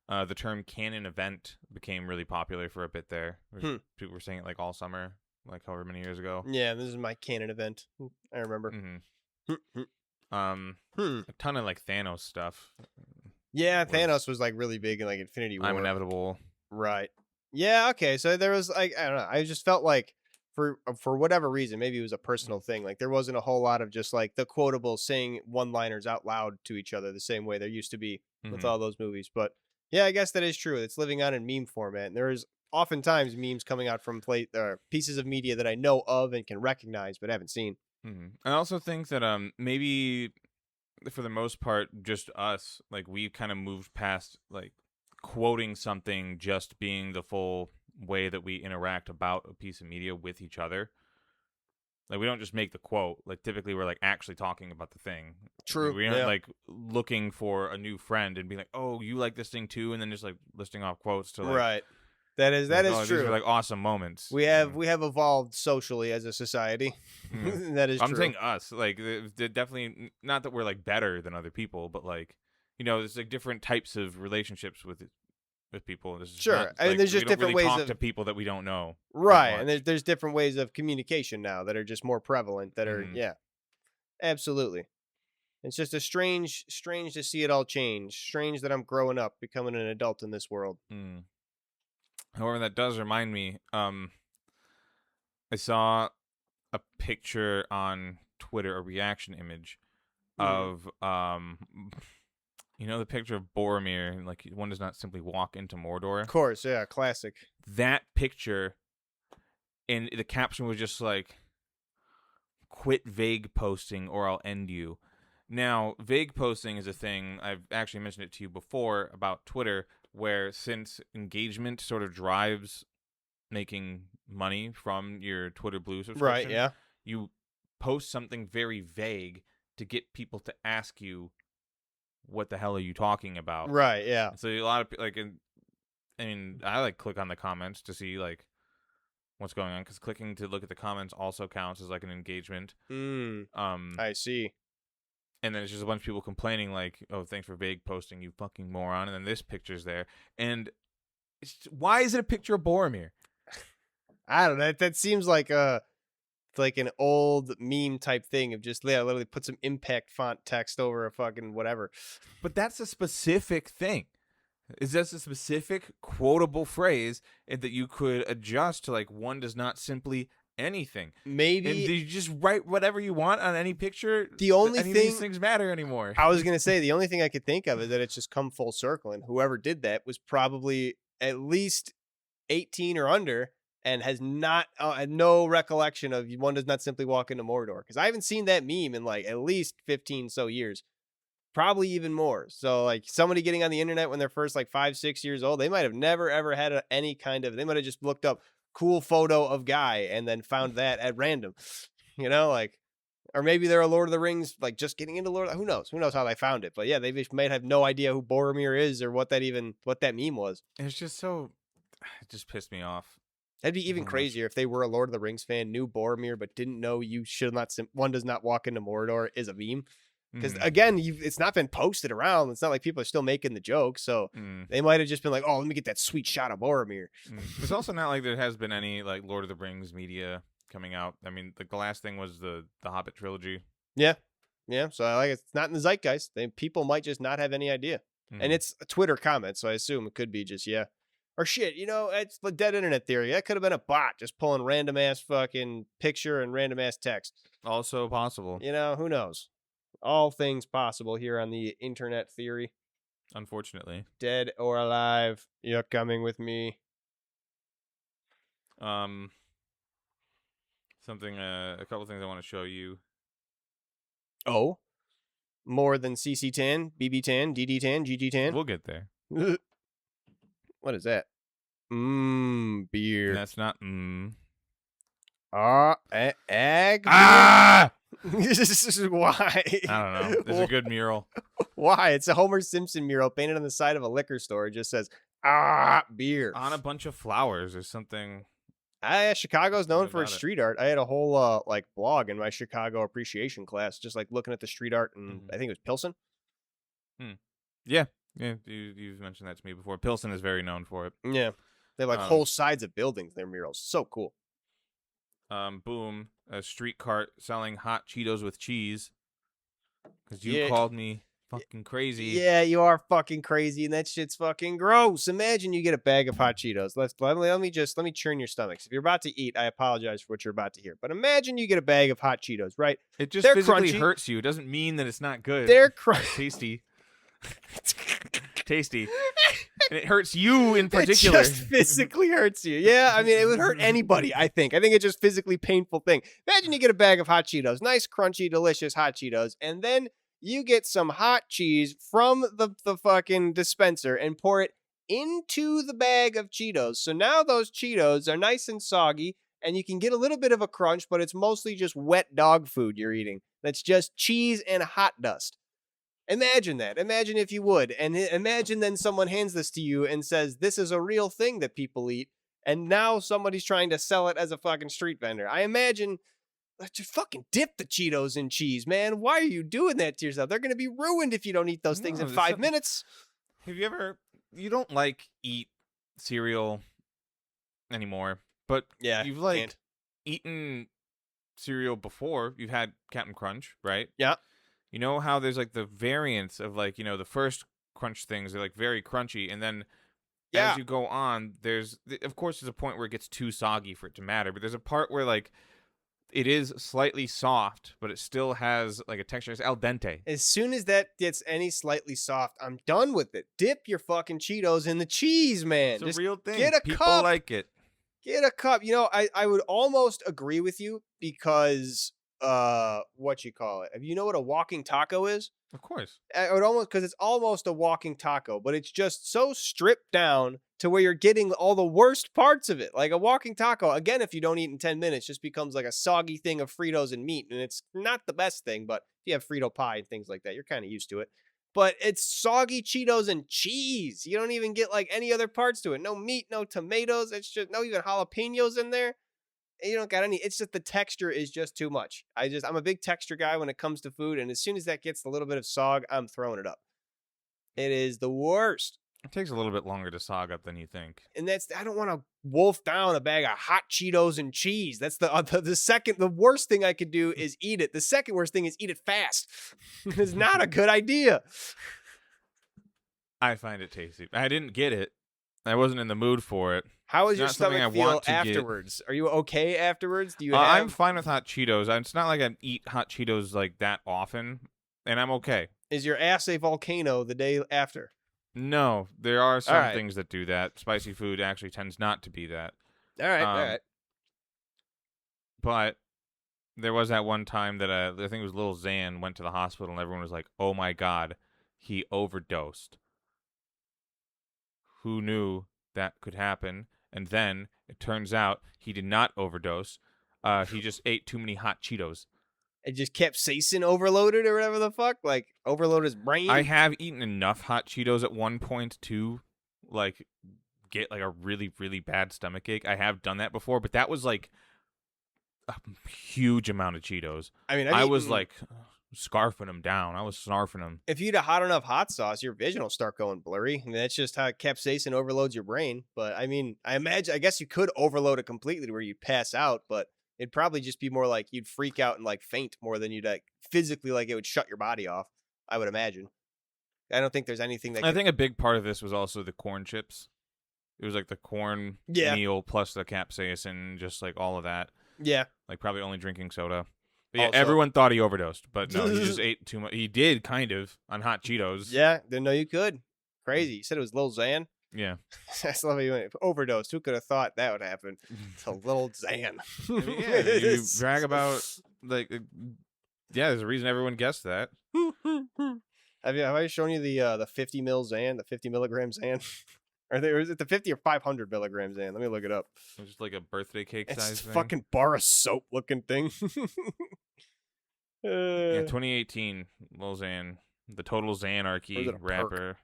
the term canon event became really popular for a bit there. People were saying it like all summer, like however many years ago. Yeah, this is my canon event. I remember. Mm-hmm. A ton of like Thanos stuff. Yeah, Thanos was like really big in like Infinity War. I'm inevitable. Right. Yeah, okay. So there was like I don't know. I just felt like for whatever reason, maybe it was a personal thing. Like there wasn't a whole lot of just like the quotable saying one-liners out loud to each other the same way there used to be with all those movies. But yeah, I guess that is true. It's living on in meme format. And there is oftentimes memes coming out from pieces of media that I know of and can recognize but haven't seen. I also think that maybe for the most part, just us, like we kind of moved past like quoting something just being the full way that we interact about a piece of media with each other. Like we don't just make the quote. Like typically we're like actually talking about the thing. True. We aren't like looking for a new friend and being like, "Oh, you like this thing too," and then just like listing off quotes to like right. That is true. These are like awesome moments. We have evolved socially as a society. That is true. I'm saying us. Like they're definitely not that we're like better than other people, but like there's like different types of relationships with people. This is sure. Not, I mean, like, there's just we don't different really ways talk of to people that we don't know. right, and there's different ways of communication now that are just more prevalent. That are absolutely. It's just a strange to see it all change. Strange that I'm growing up, becoming an adult in this world. However, that does remind me. I saw a picture on Twitter, a reaction image of the picture of Boromir, like one does not simply walk into Mordor. Of course, yeah, classic. That picture, and the caption was just like, "Quit vague posting, or I'll end you." Now, vague posting is a thing. I've actually mentioned it to you before about Twitter, where since engagement sort of drives making money from your Twitter Blue subscription, right? Yeah, you post something very vague to get people to ask you, "What the hell are you talking about?" Right? Yeah. So a lot of I like click on the comments to see like what's going on because clicking to look at the comments also counts as like an engagement. I see. And then it's just a bunch of people complaining like, "Oh, thanks for vague posting, you fucking moron." And then this picture's there, and why is it a picture of Boromir? I don't know. That seems like like an old meme type thing of just literally put some impact font text over a fucking whatever. But that's a specific thing. Is that a specific quotable phrase that you could adjust to like one does not simply anything? Maybe and you just write whatever you want on any picture. The only any thing of these things matter anymore. I was gonna say the only thing I could think of is that it's just come full circle, and whoever did that was probably at least 18 or under, and has not had no recollection of one does not simply walk into Mordor. Because I haven't seen that meme in like at least 15 so years, probably even more. So like somebody getting on the internet when they're first like 5, 6 years old, they might have never ever had any kind of. They might have just looked up cool photo of guy and then found that at random, like. Or maybe they're a Lord of the Rings, like just getting into Lord. Who knows? Who knows how they found it? But yeah, they might have no idea who Boromir is or what that meme was. It's just so, it just pissed me off. That'd be even so crazier if they were a Lord of the Rings fan, knew Boromir, but didn't know you should not. One does not walk into Mordor is a meme. Because again, it's not been posted around. It's not like people are still making the joke. So they might have just been like, "Oh, let me get that sweet shot of Boromir." It's also not like there has been any like Lord of the Rings media coming out. I mean, the last thing was the Hobbit trilogy. Yeah. So like it's not in the zeitgeist. People might just not have any idea. And it's a Twitter comment, so I assume it could be just or shit. It's the dead internet theory. That could have been a bot just pulling random ass fucking picture and random ass text. Also possible. Who knows? All things possible here on the internet theory. Unfortunately. Dead or alive, you're coming with me. Something, a couple things I want to show you. Oh, more than CC10, BB10, DD10, GG10. We'll get there. What is that? Beer. That's not egg. Ah! This is why. I don't know. It's a good mural. Why? It's a Homer Simpson mural painted on the side of a liquor store. It just says beer on a bunch of flowers or something. Chicago's known for its street art. I had a whole blog in my Chicago appreciation class, just like looking at the street art, and I think it was Pilsen. Yeah, you've mentioned that to me before. Pilsen is very known for it. Yeah, they have like whole sides of buildings. Their murals, so cool. Boom, a street cart selling hot Cheetos with cheese. Because you called me fucking crazy. Yeah, you are fucking crazy, and that shit's fucking gross. Imagine you get a bag of hot Cheetos. Let me churn your stomachs. If you're about to eat, I apologize for what you're about to hear. But imagine you get a bag of hot Cheetos, right? It just physically hurts you. It doesn't mean that it's not good. They're tasty. Tasty. And it hurts you in particular. It just physically hurts you. Yeah, I mean, it would hurt anybody, I think. I think it's just physically painful thing. Imagine you get a bag of hot Cheetos, nice, crunchy, delicious hot Cheetos, and then you get some hot cheese from the fucking dispenser and pour it into the bag of Cheetos. So now those Cheetos are nice and soggy, and you can get a little bit of a crunch, but it's mostly just wet dog food you're eating. That's just cheese and hot dust. Imagine that. Imagine if you would. And imagine then someone hands this to you and says, this is a real thing that people eat. And now somebody's trying to sell it as a fucking street vendor. I imagine, just fucking dip the Cheetos in cheese, man. Why are you doing that to yourself? They're going to be ruined if you don't eat those things in 5 minutes. Have you ever, you don't eat cereal anymore, but you've eaten cereal before. You've had Captain Crunch, right? Yeah. You know how there's the variants of the first crunch things are very crunchy, and then as you go on, there's a point where it gets too soggy for it to matter, but there's a part where it is slightly soft, but it still has a texture. It's al dente. As soon as that gets any slightly soft, I'm done with it. Dip your fucking Cheetos in the cheese, man. It's just a real thing. Get a People cup. like it. Get a cup. I would almost agree with you because what you call it? You know what a walking taco is? Of course. I would almost, because it's almost a walking taco, but it's just so stripped down to where you're getting all the worst parts of it. Like a walking taco, again, if you don't eat in 10 minutes, just becomes like a soggy thing of Fritos and meat. And it's not the best thing, but if you have Frito pie and things like that, you're kind of used to it. But it's soggy Cheetos and cheese. You don't even get any other parts to it. No meat, no tomatoes. It's just no even jalapenos in there. You don't got any. It's just the texture is just too much. I'm a big texture guy when it comes to food, and as soon as that gets a little bit of sog, I'm throwing it up. It is the worst. It takes a little bit longer to sog up than you think. And I don't want to wolf down a bag of hot Cheetos and cheese. That's the worst thing I could do is eat it. The second worst thing is eat it fast. It's not a good idea. I find it tasty. I didn't get it. I wasn't in the mood for it. How is your stomach feel afterwards? Are you okay afterwards? Do you I'm fine with hot Cheetos. It's not like I eat hot Cheetos that often, and I'm okay. Is your ass a volcano the day after? No, there are some things that do that. Spicy food actually tends not to be that. All right. But there was that one time that I think it was Lil Xan went to the hospital and everyone was like, "Oh my God, he overdosed." Who knew that could happen? And then it turns out he did not overdose. He just ate too many hot Cheetos. It just kept Sasson overloaded or whatever the fuck, like overload his brain. I have eaten enough hot Cheetos at one point to like get like a really, really bad stomach ache. I have done that before, but that was like a huge amount of Cheetos. I mean, I was like scarfing them down. I was snarfing them. if you eat a hot enough hot sauce, your vision will start going blurry. I mean, that's just how capsaicin overloads your brain. But I mean, I guess you could overload it completely to where you pass out, but it'd probably just be more like you'd freak out and like faint more than you'd like physically, like it would shut your body off. I would imagine. I don't think there's anything that I think a big part of this was also the corn chips. It was like the corn meal plus the capsaicin, just like all of that. Yeah. Like probably only drinking soda. But yeah, everyone thought he overdosed, but no, he just ate too much. He did kind of on hot Cheetos. Yeah, didn't know you could. Crazy. You said it was Lil Xan? Yeah. I still love you overdosed. Who could have thought that would happen? To Lil Xan. I mean, yeah, you brag about like there's a reason everyone guessed that. Have I shown you the 50 mil Xan, the 50 milligram Xan? Or is it the 50 or 500 milligram Xan? Let me look it up. It's just like a birthday cake It's size thing. Fucking bar of soap looking thing. Yeah, 2018 Lil Xan, the total Xanarchy rapper.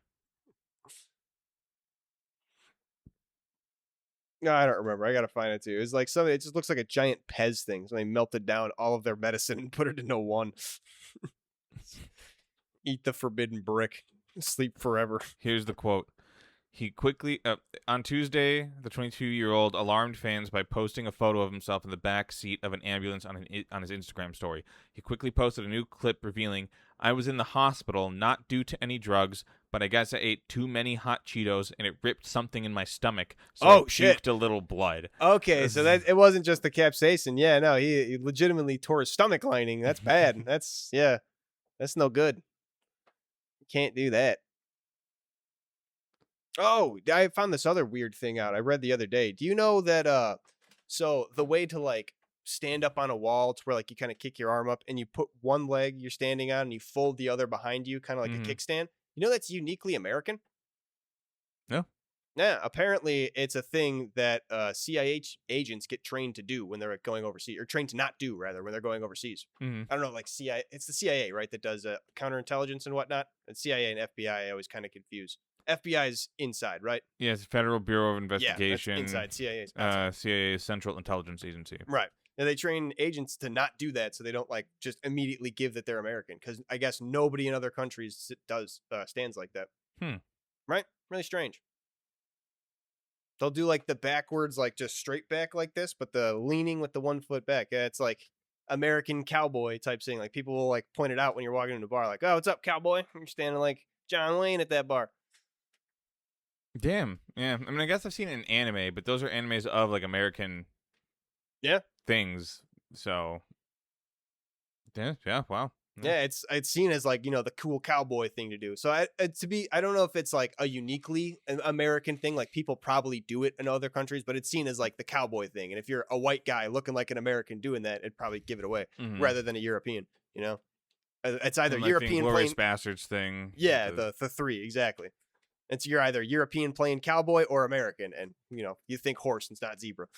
No, I don't remember. I gotta find it too. It's like something. It just looks like a giant Pez thing. Somebody melted down all of their medicine and put it into one. Eat the forbidden brick. Sleep forever. Here's the quote. He quickly, on Tuesday, the 22-year-old alarmed fans by posting a photo of himself in the back seat of an ambulance on his Instagram story. He quickly posted a new clip revealing, "I was in the hospital, not due to any drugs, but I guess I ate too many hot Cheetos and it ripped something in my stomach, so I puked a little blood." Okay, so that it wasn't just the capsaicin. Yeah, no, he legitimately tore his stomach lining. That's bad. That's no good. You can't do that. Oh, I found this other weird thing out. I read the other day. Do you know that so the way to like stand up on a wall to where like you kind of kick your arm up and you put one leg you're standing on and you fold the other behind you, kind of like a kickstand? You know that's uniquely American? No. Yeah, apparently it's a thing that CIA agents get trained to do when they're going overseas, or trained to not do rather when they're going overseas. I don't know, like CIA. It's the CIA, right, that does counterintelligence and whatnot. And CIA and FBI, I always kind of confuse. FBI is inside, right? Yeah, it's Federal Bureau of Investigation. Yeah, inside. CIA is CIA Central Intelligence Agency. Right. And they train agents to not do that, so they don't like just immediately give that they're American, because I guess nobody in other countries stands like that. Right? Really strange. They'll do like the backwards, like just straight back like this, but the leaning with the 1 foot back. Yeah, it's like American cowboy type thing. Like people will like point it out when you're walking into a bar, like, "Oh, what's up, cowboy?" And you're standing like John Wayne at that bar. Damn. Yeah. I mean, I guess I've seen it in anime, but those are animes of like American things. So yeah, wow. Yeah, it's seen as like, the cool cowboy thing to do. So I don't know if it's like a uniquely American thing. Like people probably do it in other countries, but it's seen as like the cowboy thing. And if you're a white guy looking like an American doing that, it'd probably give it away rather than a European. It's either like European the playing Bastards thing. Yeah, the three exactly. It's you're either European playing cowboy or American, and you think horse and it's not zebra.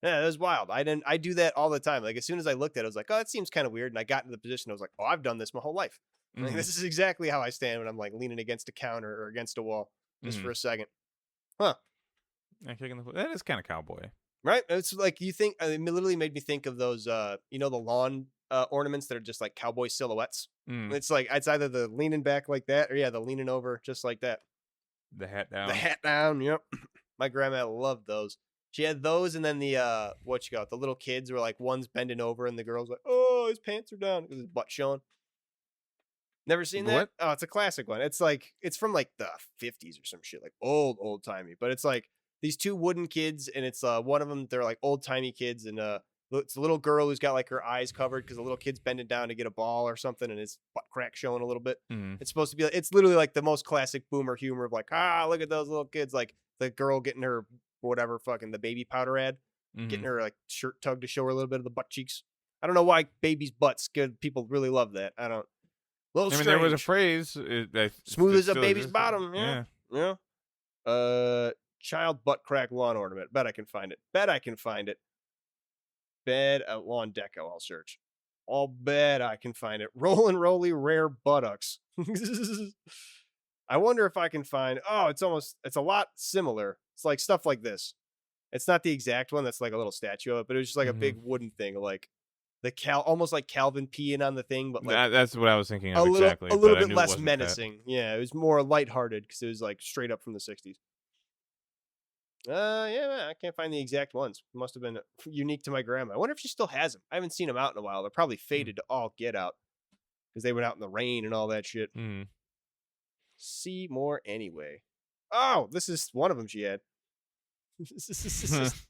Yeah, it was wild. I do that all the time. Like as soon as I looked at it, I was like, "Oh, that seems kind of weird." And I got into the position. I was like, "Oh, I've done this my whole life. Like, this is exactly how I stand when I'm like leaning against a counter or against a wall, just for a second." Huh? That is kind of cowboy, right? It's like you think. It literally made me think of those. The lawn ornaments that are just like cowboy silhouettes. It's like it's either the leaning back like that, or the leaning over just like that. The hat down. The hat down. Yep. My grandma loved those. She had those, and then the the little kids were like one's bending over, and the girl's like, "Oh, his pants are down because his butt showing." Never seen that? What? Oh, it's a classic one. It's like it's from like the 50s or some shit, like old timey. But it's like these two wooden kids, and it's one of them. They're like old timey kids, and it's a little girl who's got like her eyes covered because the little kid's bending down to get a ball or something, and his butt crack showing a little bit. It's supposed to be. It's literally like the most classic boomer humor of like, look at those little kids, like the girl getting her whatever fucking the baby powder ad, getting Mhm. her like shirt tugged to show her a little bit of the butt cheeks. I don't know why babies' butts good. People really love that. I don't. A little I mean, there was a strange. phrase. Smooth It as a still baby's exists. bottom. Yeah. Yeah. Child butt crack lawn ornament. Bet I can find it. Bet I can find it. Bed lawn deco. I'll search. I'll bet I can find it. Rollin' roly rare buttocks. I wonder if I can find. Oh, it's a lot similar. It's like stuff like this. It's not the exact one. That's like a little statue of it, but it was just like a Mhm. big wooden thing, like almost like Calvin peeing on the thing, but like That's what I was thinking of a little exactly. a little But I bit knew it less wasn't that. menacing. Yeah, it was more lighthearted because it was like straight up from the '60s. Yeah, man, I can't find the exact ones. Must have been unique to my grandma. I wonder if she still has them. I haven't seen them out in a while. They're probably faded to all get out because they went out in the rain and all that shit. Mhm. See more anyway. Oh, this is one of them she had.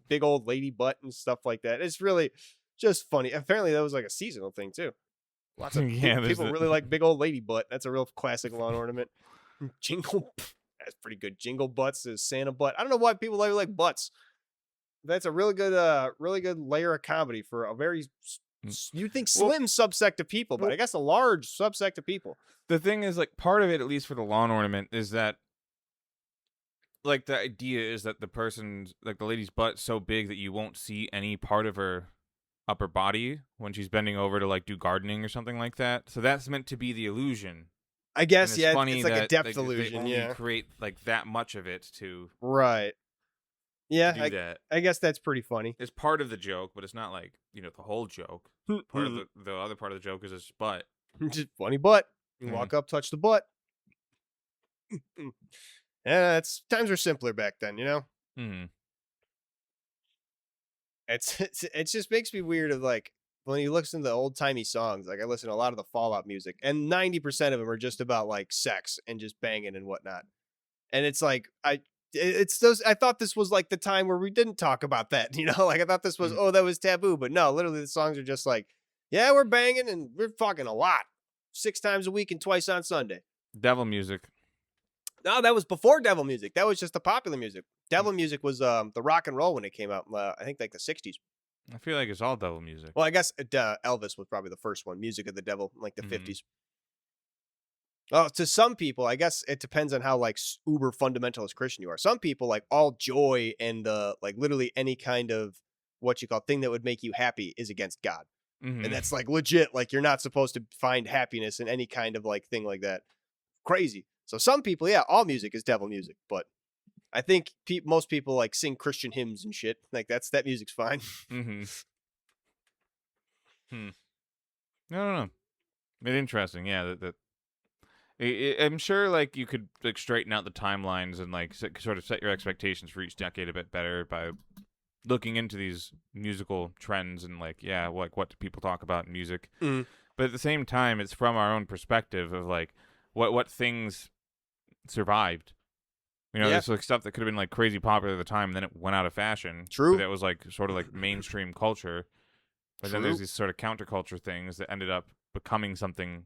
Big old lady butt and stuff like that. It's really just funny. Apparently, that was like a seasonal thing too. Lots of Yeah, there's people really like big old lady butt. That's a real classic lawn ornament. Jingle, that's pretty good. Jingle butts is Santa butt. I don't know why people like butts. That's a really good layer of comedy for a very you'd think Well- slim subsect of people, but I guess a large subsect of people. The thing is, like, part of it, at least for the lawn ornament, is that, like, the idea is that the person's, like, the lady's butt's so big that you won't see any part of her upper body when she's bending over to, like, do gardening or something like that. So that's meant to be the illusion. I guess, And yeah, funny it's like a that, depth like, illusion, they only yeah. create, like, that much of it to Right. Yeah, do that. I guess that's pretty funny. It's part of the joke, but it's not, like, the whole joke. Part of the other part of the joke is his butt. Just funny butt. You Mhm. walk up, touch the butt. Yeah, times were simpler back then, you know? Mhm. It just makes me weird of like when you listen to the old timey songs, like I listen to a lot of the Fallout music, and 90% of them are just about like sex and just banging and whatnot. And it's like it's those. I thought this was like the time where we didn't talk about that, you know? Like I thought this was that was taboo, but no, literally the songs are just like, yeah, we're banging and we're fucking a lot, 6 times a week and twice on Sunday. Devil music. No, that was before devil music. That was just the popular music. Devil music was the rock and roll when it came out. I think like the '60s. I feel like it's all devil music. Well, I guess Elvis was probably the first one. Music of the devil, like the Mhm. '50s. Oh, to some people, I guess it depends on how like uber fundamentalist Christian you are. Some people like all joy and like literally any kind of what you call thing that would make you happy is against God, Mhm. and that's like legit. Like you're not supposed to find happiness in any kind of like thing like that. Crazy. So some people, yeah, all music is devil music, but I think most people like sing Christian hymns and shit. Like that music's fine. Mm-hmm. I don't know. It's interesting, yeah. I'm sure, like, you could like straighten out the timelines and like sort of set your expectations for each decade a bit better by looking into these musical trends and like, yeah, like what do people talk about in music. Mm. But at the same time, it's from our own perspective of like what things survived. Yeah. There's like stuff that could have been like crazy popular at the time, and then it went out of fashion. True. That was like sort of like mainstream culture. But then True. there's these sort of counterculture things that ended up becoming something.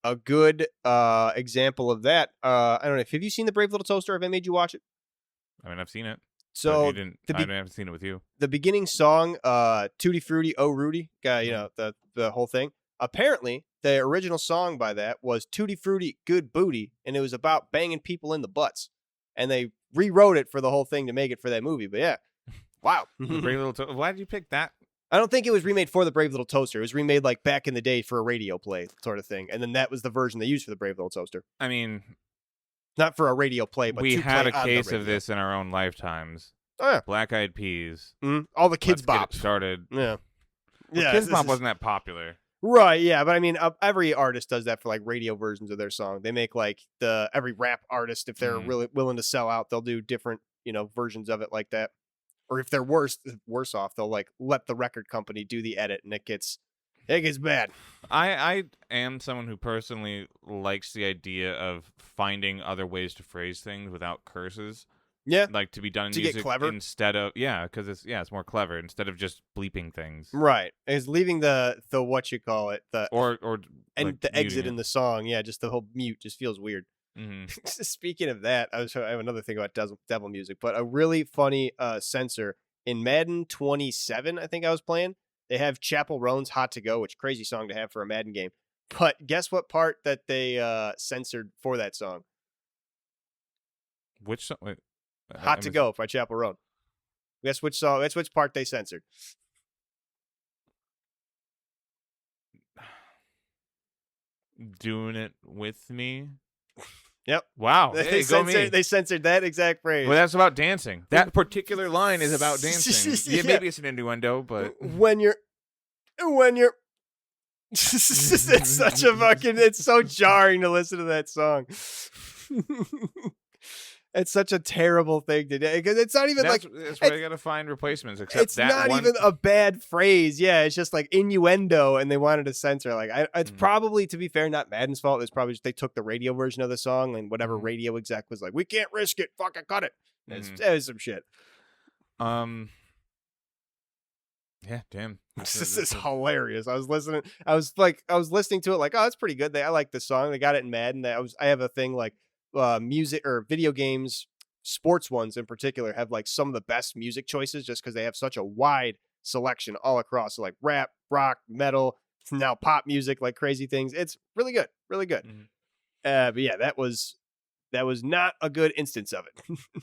A good example of that. I don't know. Have you seen the Brave Little Toaster? Have I made you watch it? I mean, I've seen it. But So you didn't. I haven't seen it with you. the beginning song, Tutti Frutti, Oh Rudy, guy, you know, the whole thing. Apparently, the original song by that was Tutti Frutti, Good Booty, and it was about banging people in the butts. And they rewrote it for the whole thing to make it for that movie. But yeah, wow. The Brave Little Why did you pick that? I don't think it was remade for the Brave Little Toaster. It was remade like back in the day for a radio play sort of thing. And then that was the version they used for the Brave Little Toaster. I mean, Not for a radio play, but we to had play a on the case of radio. this in our own lifetimes. Oh, yeah. Black Eyed Peas. All the Kids Let's Bop. get it started. Yeah. Well, Kids Bop wasn't that popular. Right, yeah, but I mean, every artist does that for like radio versions of their song. They make like every rap artist, if they're really willing to sell out, they'll do different, versions of it like that. Or if they're worse off, they'll like let the record company do the edit, and it gets bad. I am someone who personally likes the idea of finding other ways to phrase things without curses. Yeah, Like to be done in to music get clever instead of because it's more clever instead of just bleeping things. right. Is leaving the what you call it Or and like the exit muting in the song. Yeah, just the whole mute just feels weird. Mm-hmm. Speaking of that, I have another thing about devil music, but a really funny censor in Madden 27, I think I was playing. They have Chapel Roan's "Hot to Go," which crazy song to have for a Madden game. But guess what part that they censored for that song? Which song? Wait, "Hot to Go" by Chapel Roan. Guess which song? That's which part they censored. Doing it with me. Yep. Wow. They, Hey, they censored that exact phrase. Well, that's about dancing. That particular line is about dancing. Yeah, maybe it's an innuendo, but when you're it's such a fucking, it's so jarring to listen to that song. It's such a terrible thing to do because it's not even that's where you gotta find replacements. Except it's not even a bad phrase. Yeah, it's just like innuendo, and they wanted to censor. Like, it's probably, to be fair, not Madden's fault. It's probably just they took the radio version of the song, and whatever radio exec was like, "We can't risk it. Fucking cut it." It was some shit. Yeah, damn. This is hilarious. I was listening. I was listening to it like, oh, that's pretty good. I like this song. They got it in Madden. I have a thing like music or video games, sports ones in particular have like some of the best music choices just because they have such a wide selection all across. So like rap, rock, metal, now pop music, like crazy things. It's really good, really good. But yeah, that was not a good instance of it.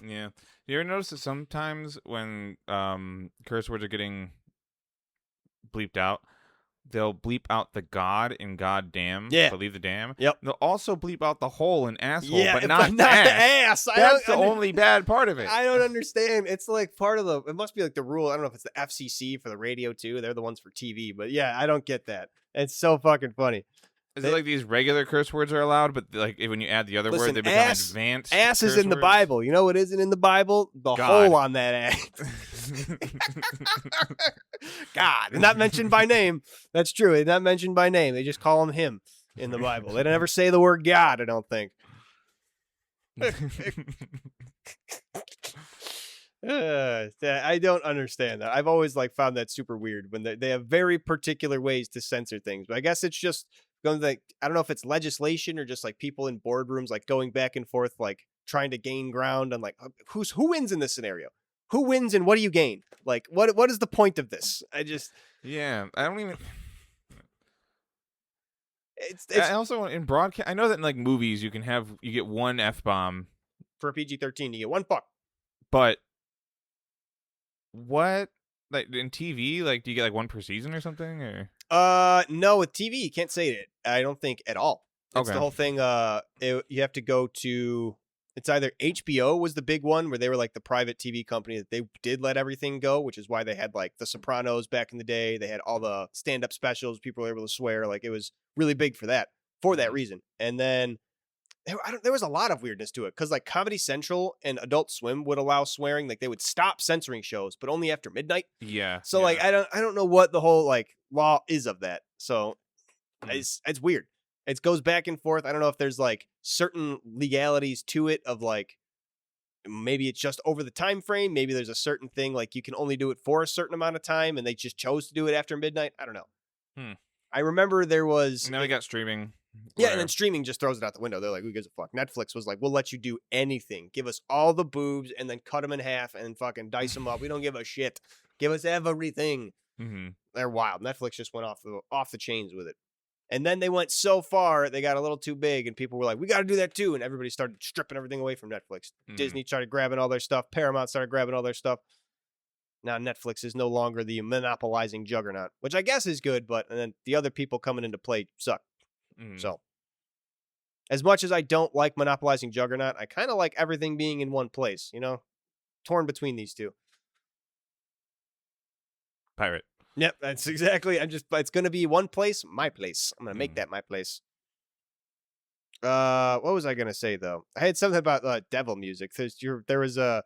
Yeah. You ever notice that sometimes when curse words are getting bleeped out, they'll bleep out the God in goddamn. Yeah. Believe the damn. Yep. They'll also bleep out the hole in asshole, yeah, but not the ass. That's the only bad part of it. I don't understand. It's like part of it must be like the rule. I don't know if it's the FCC for the radio too. They're the ones for TV, but yeah, I don't get that. It's so fucking funny. Is it like these regular curse words are allowed, but like when you add the other word, they become advanced? Ass is in the Bible. You know what isn't in the Bible? The God. hole on that ass. God. Not mentioned by name. That's true. It's not mentioned by name. They just call him in the Bible. They don't ever say the word God, I don't think. I don't understand that. I've always found that super weird when they have very particular ways to censor things. But I guess it's just going I don't know if it's legislation or just like people in boardrooms going back and forth, trying to gain ground on who wins in this scenario? Who wins and what do you gain? What is the point of this? I don't even. I also in broadcast. I know that in movies you get one F-bomb for a PG-13. You get one fuck. But what in TV? Do you get one per season or something? Or no, with TV you can't say it. I don't think at all. It's the whole thing. You have to go to. It's either HBO was the big one where they were the private TV company that they did let everything go, which is why they had The Sopranos back in the day. They had all the stand-up specials. People were able to swear. It was really big for that reason. And then there was a lot of weirdness to it because Comedy Central and Adult Swim would allow swearing. They would stop censoring shows, but only after midnight. Yeah. So yeah. I don't know what the whole law is of that. So it's weird. It goes back and forth. I don't know if there's certain legalities to it of maybe it's just over the time frame. Maybe there's a certain thing you can only do it for a certain amount of time and they just chose to do it after midnight. I don't know. I remember there was. And now we got streaming. Yeah, and then streaming just throws it out the window. They're who gives a fuck? Netflix was we'll let you do anything. Give us all the boobs and then cut them in half and fucking dice them up. We don't give a shit. Give us everything. Mm-hmm. They're wild. Netflix just went off the chains with it. And then they went so far, they got a little too big, and people were we got to do that too. And everybody started stripping everything away from Netflix. Disney started grabbing all their stuff. Paramount started grabbing all their stuff. Now Netflix is no longer the monopolizing juggernaut, which I guess is good, and then the other people coming into play suck. So, as much as I don't like monopolizing juggernaut, I kind of like everything being in one place, torn between these two. Pirate. Yep, that's exactly. It's going to be one place, my place. I'm going to make that my place. What was I going to say, though? I had something about devil music. There was a,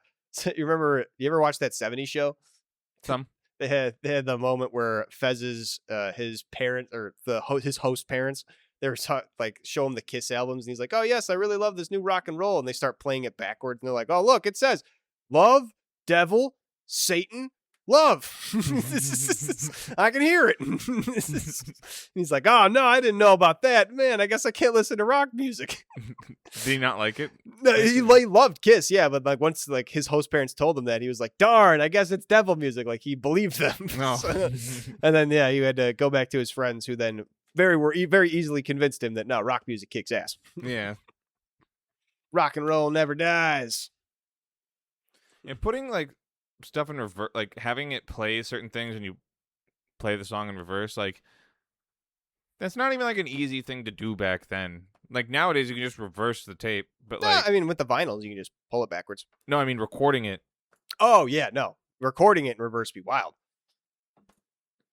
you ever watched that 70s show? Some. They had the moment where Fez's, his parent, or his host parents, they were show him the Kiss albums, and he's oh yes, I really love this new rock and roll, and they start playing it backwards, and they're oh look, it says love, devil, Satan, love. I can hear it. He's like, oh no, I didn't know about that. Man, I guess I can't listen to rock music. Did he not like it? No, he loved Kiss, yeah, but like once like his host parents told him that, he was like, darn, I guess it's devil music. Like he believed them. No. And then yeah, he had to go back to his friends who then very easily convinced him that no, rock music kicks ass. Yeah. Rock and roll never dies. And putting like stuff in reverse, like having it play certain things and you play the song in reverse, like that's not even like an easy thing to do back then. Like nowadays you can just reverse the tape, but like I mean with the vinyls you can just pull it backwards. no, I mean recording it. Oh yeah, no. Recording it in reverse would be wild.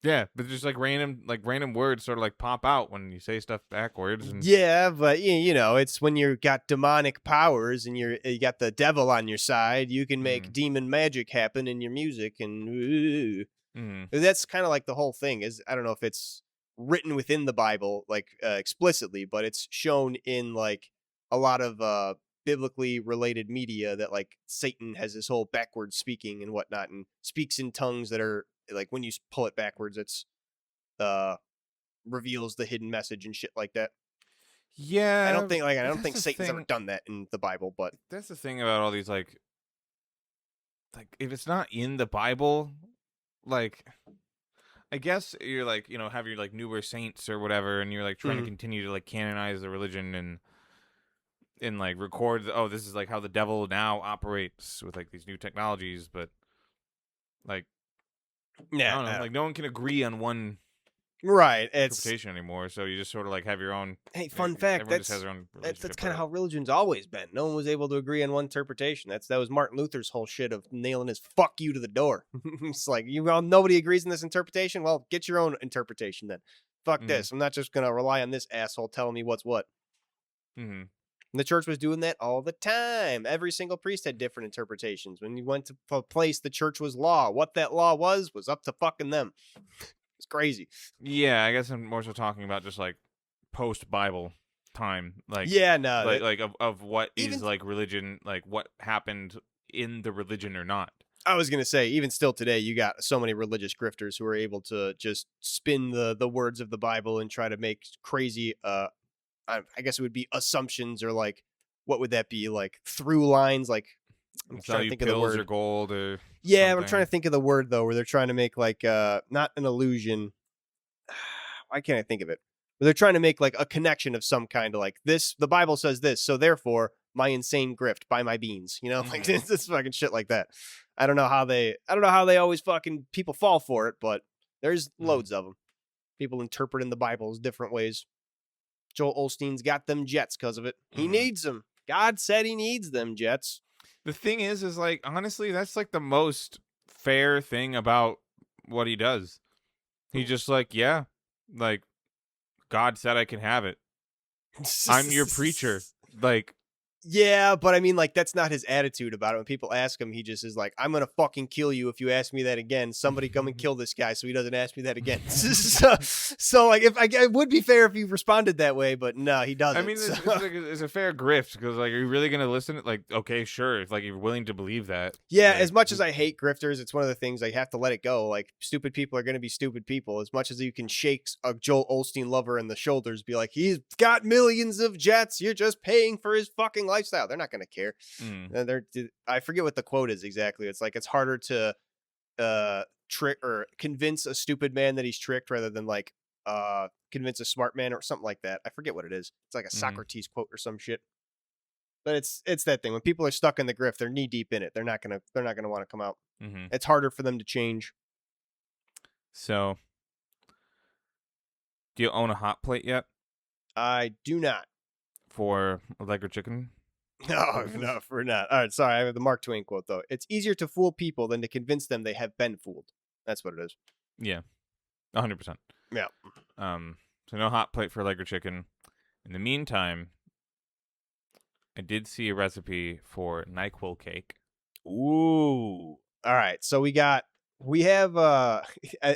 Yeah, but just like random words sort of like pop out when you say stuff backwards. And yeah, but you know, it's when you got demonic powers and you got the devil on your side, you can make demon magic happen in your music, and that's kind of like the whole thing. Is I don't know if it's written within the Bible like explicitly, but it's shown in like a lot of biblically related media that like Satan has this whole backwards speaking and whatnot, and speaks in tongues that are like when you pull it backwards, it's reveals the hidden message and shit like that. Yeah, I don't think Satan's ever done that in the Bible, but that's the thing about all these like if it's not in the Bible, like I guess you're like, you know, have your like newer saints or whatever, and you're like trying to continue to like canonize the religion and like record this is like how the devil now operates with like these new technologies, but like yeah, I don't know, like no one can agree on one right interpretation anymore, so you just sort of like have your own. Hey, fun fact, that's kind of how religion's always been. No one was able to agree on one interpretation. That was Martin Luther's whole shit of nailing his "fuck you" to the door. It's like nobody agrees on this interpretation. Well, get your own interpretation then. Fuck this. I'm not just gonna rely on this asshole telling me what's what. And the church was doing that all the time. Every single priest had different interpretations. When you went to a place, the church was law. What that law was up to fucking them. It's crazy. Yeah, I guess I'm more so talking about just like post-Bible time. Like yeah, no. Like of what is like religion, like what happened in the religion or not. I was going to say, even still today, you got so many religious grifters who are able to just spin the words of the Bible and try to make crazy I guess it would be assumptions, or like, what would that be? Like through lines, like I'm trying to think of the word. Or gold or yeah, something. I'm trying to think of the word though, where they're trying to make like not an illusion. Why can't I think of it? But they're trying to make like a connection of some kind, of like this. The Bible says this, so therefore my insane grift, buy my beans. You know, like this fucking shit like that. I don't know how they always fucking people fall for it, but there's loads of them. People interpreting the Bible different ways. Joel Osteen's got them jets because of it. He needs them. God said he needs them jets. The thing is like, honestly, that's like the most fair thing about what he does. He just like, yeah, like God said I can have it. I'm your preacher. Like, yeah, but I mean, like, that's not his attitude about it. When people ask him, he just is like, I'm going to fucking kill you if you ask me that again. Somebody come and kill this guy so he doesn't ask me that again. so like, it would be fair if he responded that way, but no, he doesn't. I mean, it's a fair grift, because, like, are you really going to listen? Like, okay, sure, if, like, you're willing to believe that. Yeah, like, as much as I hate grifters, it's one of the things I have to let it go. Like, stupid people are going to be stupid people. As much as you can shake a Joel Osteen lover in the shoulders, be like, he's got millions of jets, you're just paying for his fucking lifestyle. They're not going to care. I forget what the quote is exactly. It's like, it's harder to trick or convince a stupid man that he's tricked rather than like convince a smart man or something like that. I forget what it is. It's like a Socrates quote or some shit. But it's that thing. When people are stuck in the grift, they're knee deep in it. They're not gonna want to come out. It's harder for them to change. So, do you own a hot plate yet? I do not. For Allegra chicken? No, we're not. All right, sorry. I have the Mark Twain quote though. It's easier to fool people than to convince them they have been fooled. That's what it is. Yeah, 100%. Yeah. So no hot plate for Allegra chicken. In the meantime, I did see a recipe for NyQuil cake. Ooh. All right. So we have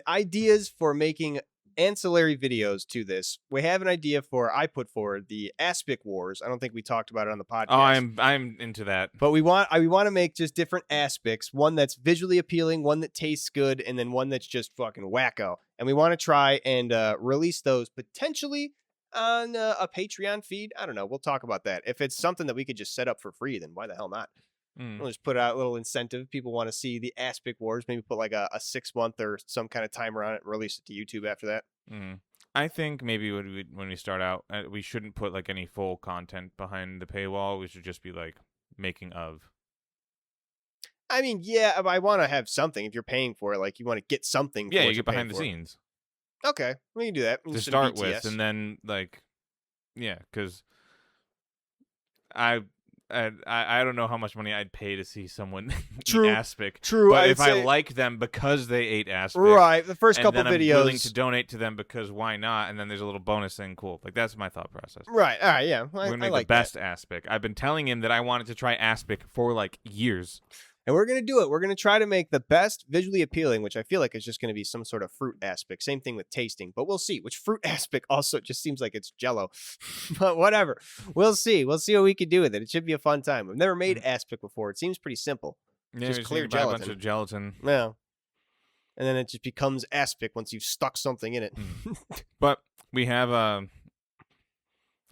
ideas for making ancillary videos to this, we have an idea I put forward the aspic wars. I don't think we talked about it on the podcast. Oh, I'm into that. But we want to make just different aspics, one that's visually appealing, one that tastes good, and then one that's just fucking wacko. And we want to try and release those potentially on a Patreon feed. I don't know. We'll talk about that. If it's something that we could just set up for free, then why the hell not? We'll just put out a little incentive. People want to see the aspic wars. Maybe put like a 6-month or some kind of timer on it and release it to YouTube after that. I think maybe when we start out, we shouldn't put like any full content behind the paywall. We should just be like making of. I mean, yeah, I want to have something. If you're paying for it, like you want to get something. Yeah, for you get behind the scenes. Okay, we can do that. To start with, and then like, yeah, because I don't know how much money I'd pay to see someone eat aspic. True, but if I like them because they ate aspic, right? The first couple and then videos, I'm willing to donate to them because why not? And then there's a little bonus thing. Cool, like that's my thought process. Right. All right. Yeah. We're gonna make like the best aspic. I've been telling him that I wanted to try aspic for like years. And we're going to do it. We're going to try to make the best visually appealing, which I feel like is just going to be some sort of fruit aspic. Same thing with tasting, but we'll see. Which fruit aspic also just seems like it's Jello. But whatever. We'll see. We'll see what we can do with it. It should be a fun time. We've never made aspic before. It seems pretty simple. Yeah, just clear gelatin. A bunch of gelatin. Yeah. And then it just becomes aspic once you've stuck something in it. But we have, like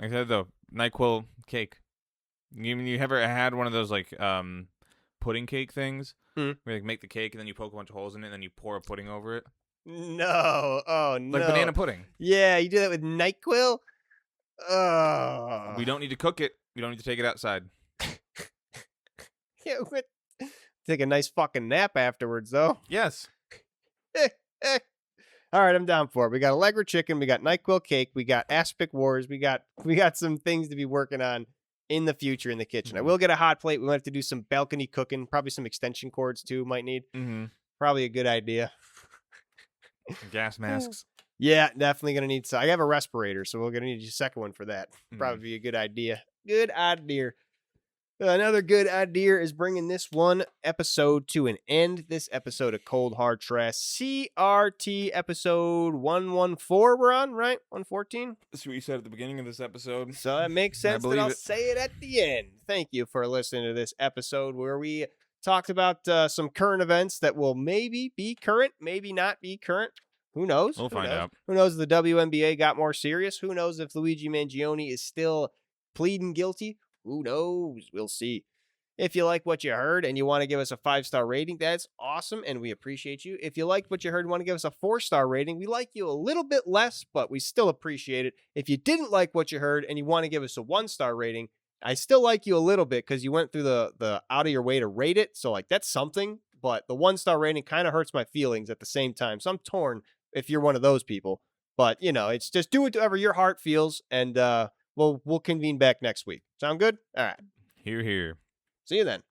I said, though, NyQuil cake. You ever had one of those, like, pudding cake things where you like, make the cake and then you poke a bunch of holes in it and then you pour a pudding over it? No. Oh, no. Like banana pudding. Yeah, you do that with NyQuil? Oh. We don't need to cook it. We don't need to take it outside. Yeah, take a nice fucking nap afterwards, though. Yes. All right, I'm down for it. We got Allegra chicken. We got NyQuil cake. We got aspic wars. We got some things to be working on in the future in the kitchen. I will get a hot plate. We might have to do some balcony cooking. Probably some extension cords, too, might need. Probably a good idea. Gas masks. Yeah, definitely going to need some. I have a respirator, so we're going to need a second one for that. Probably be a good idea. Good idea. Another good idea is bringing this one episode to an end. This episode of Cold Hard Trash, CRT episode 114 we're on, right? 114? That's what you said at the beginning of this episode. So it makes sense that I'll say it at the end. Thank you for listening to this episode where we talked about some current events that will maybe be current, maybe not be current. Who knows? We'll find out. Who knows if the WNBA got more serious? Who knows if Luigi Mangione is still pleading guilty? Who knows? We'll see. If you like what you heard and you want to give us a 5-star rating, that's awesome, and we appreciate you. If you liked what you heard and want to give us a 4-star rating, we like you a little bit less, but we still appreciate it. If you didn't like what you heard and you want to give us a 1-star rating, I still like you a little bit because you went through the out of your way to rate it, so like that's something, but the 1-star rating kind of hurts my feelings at the same time, so I'm torn if you're one of those people. But, you know, it's just do whatever your heart feels, and we'll convene back next week. Sound good? All right. Hear, hear. See you then.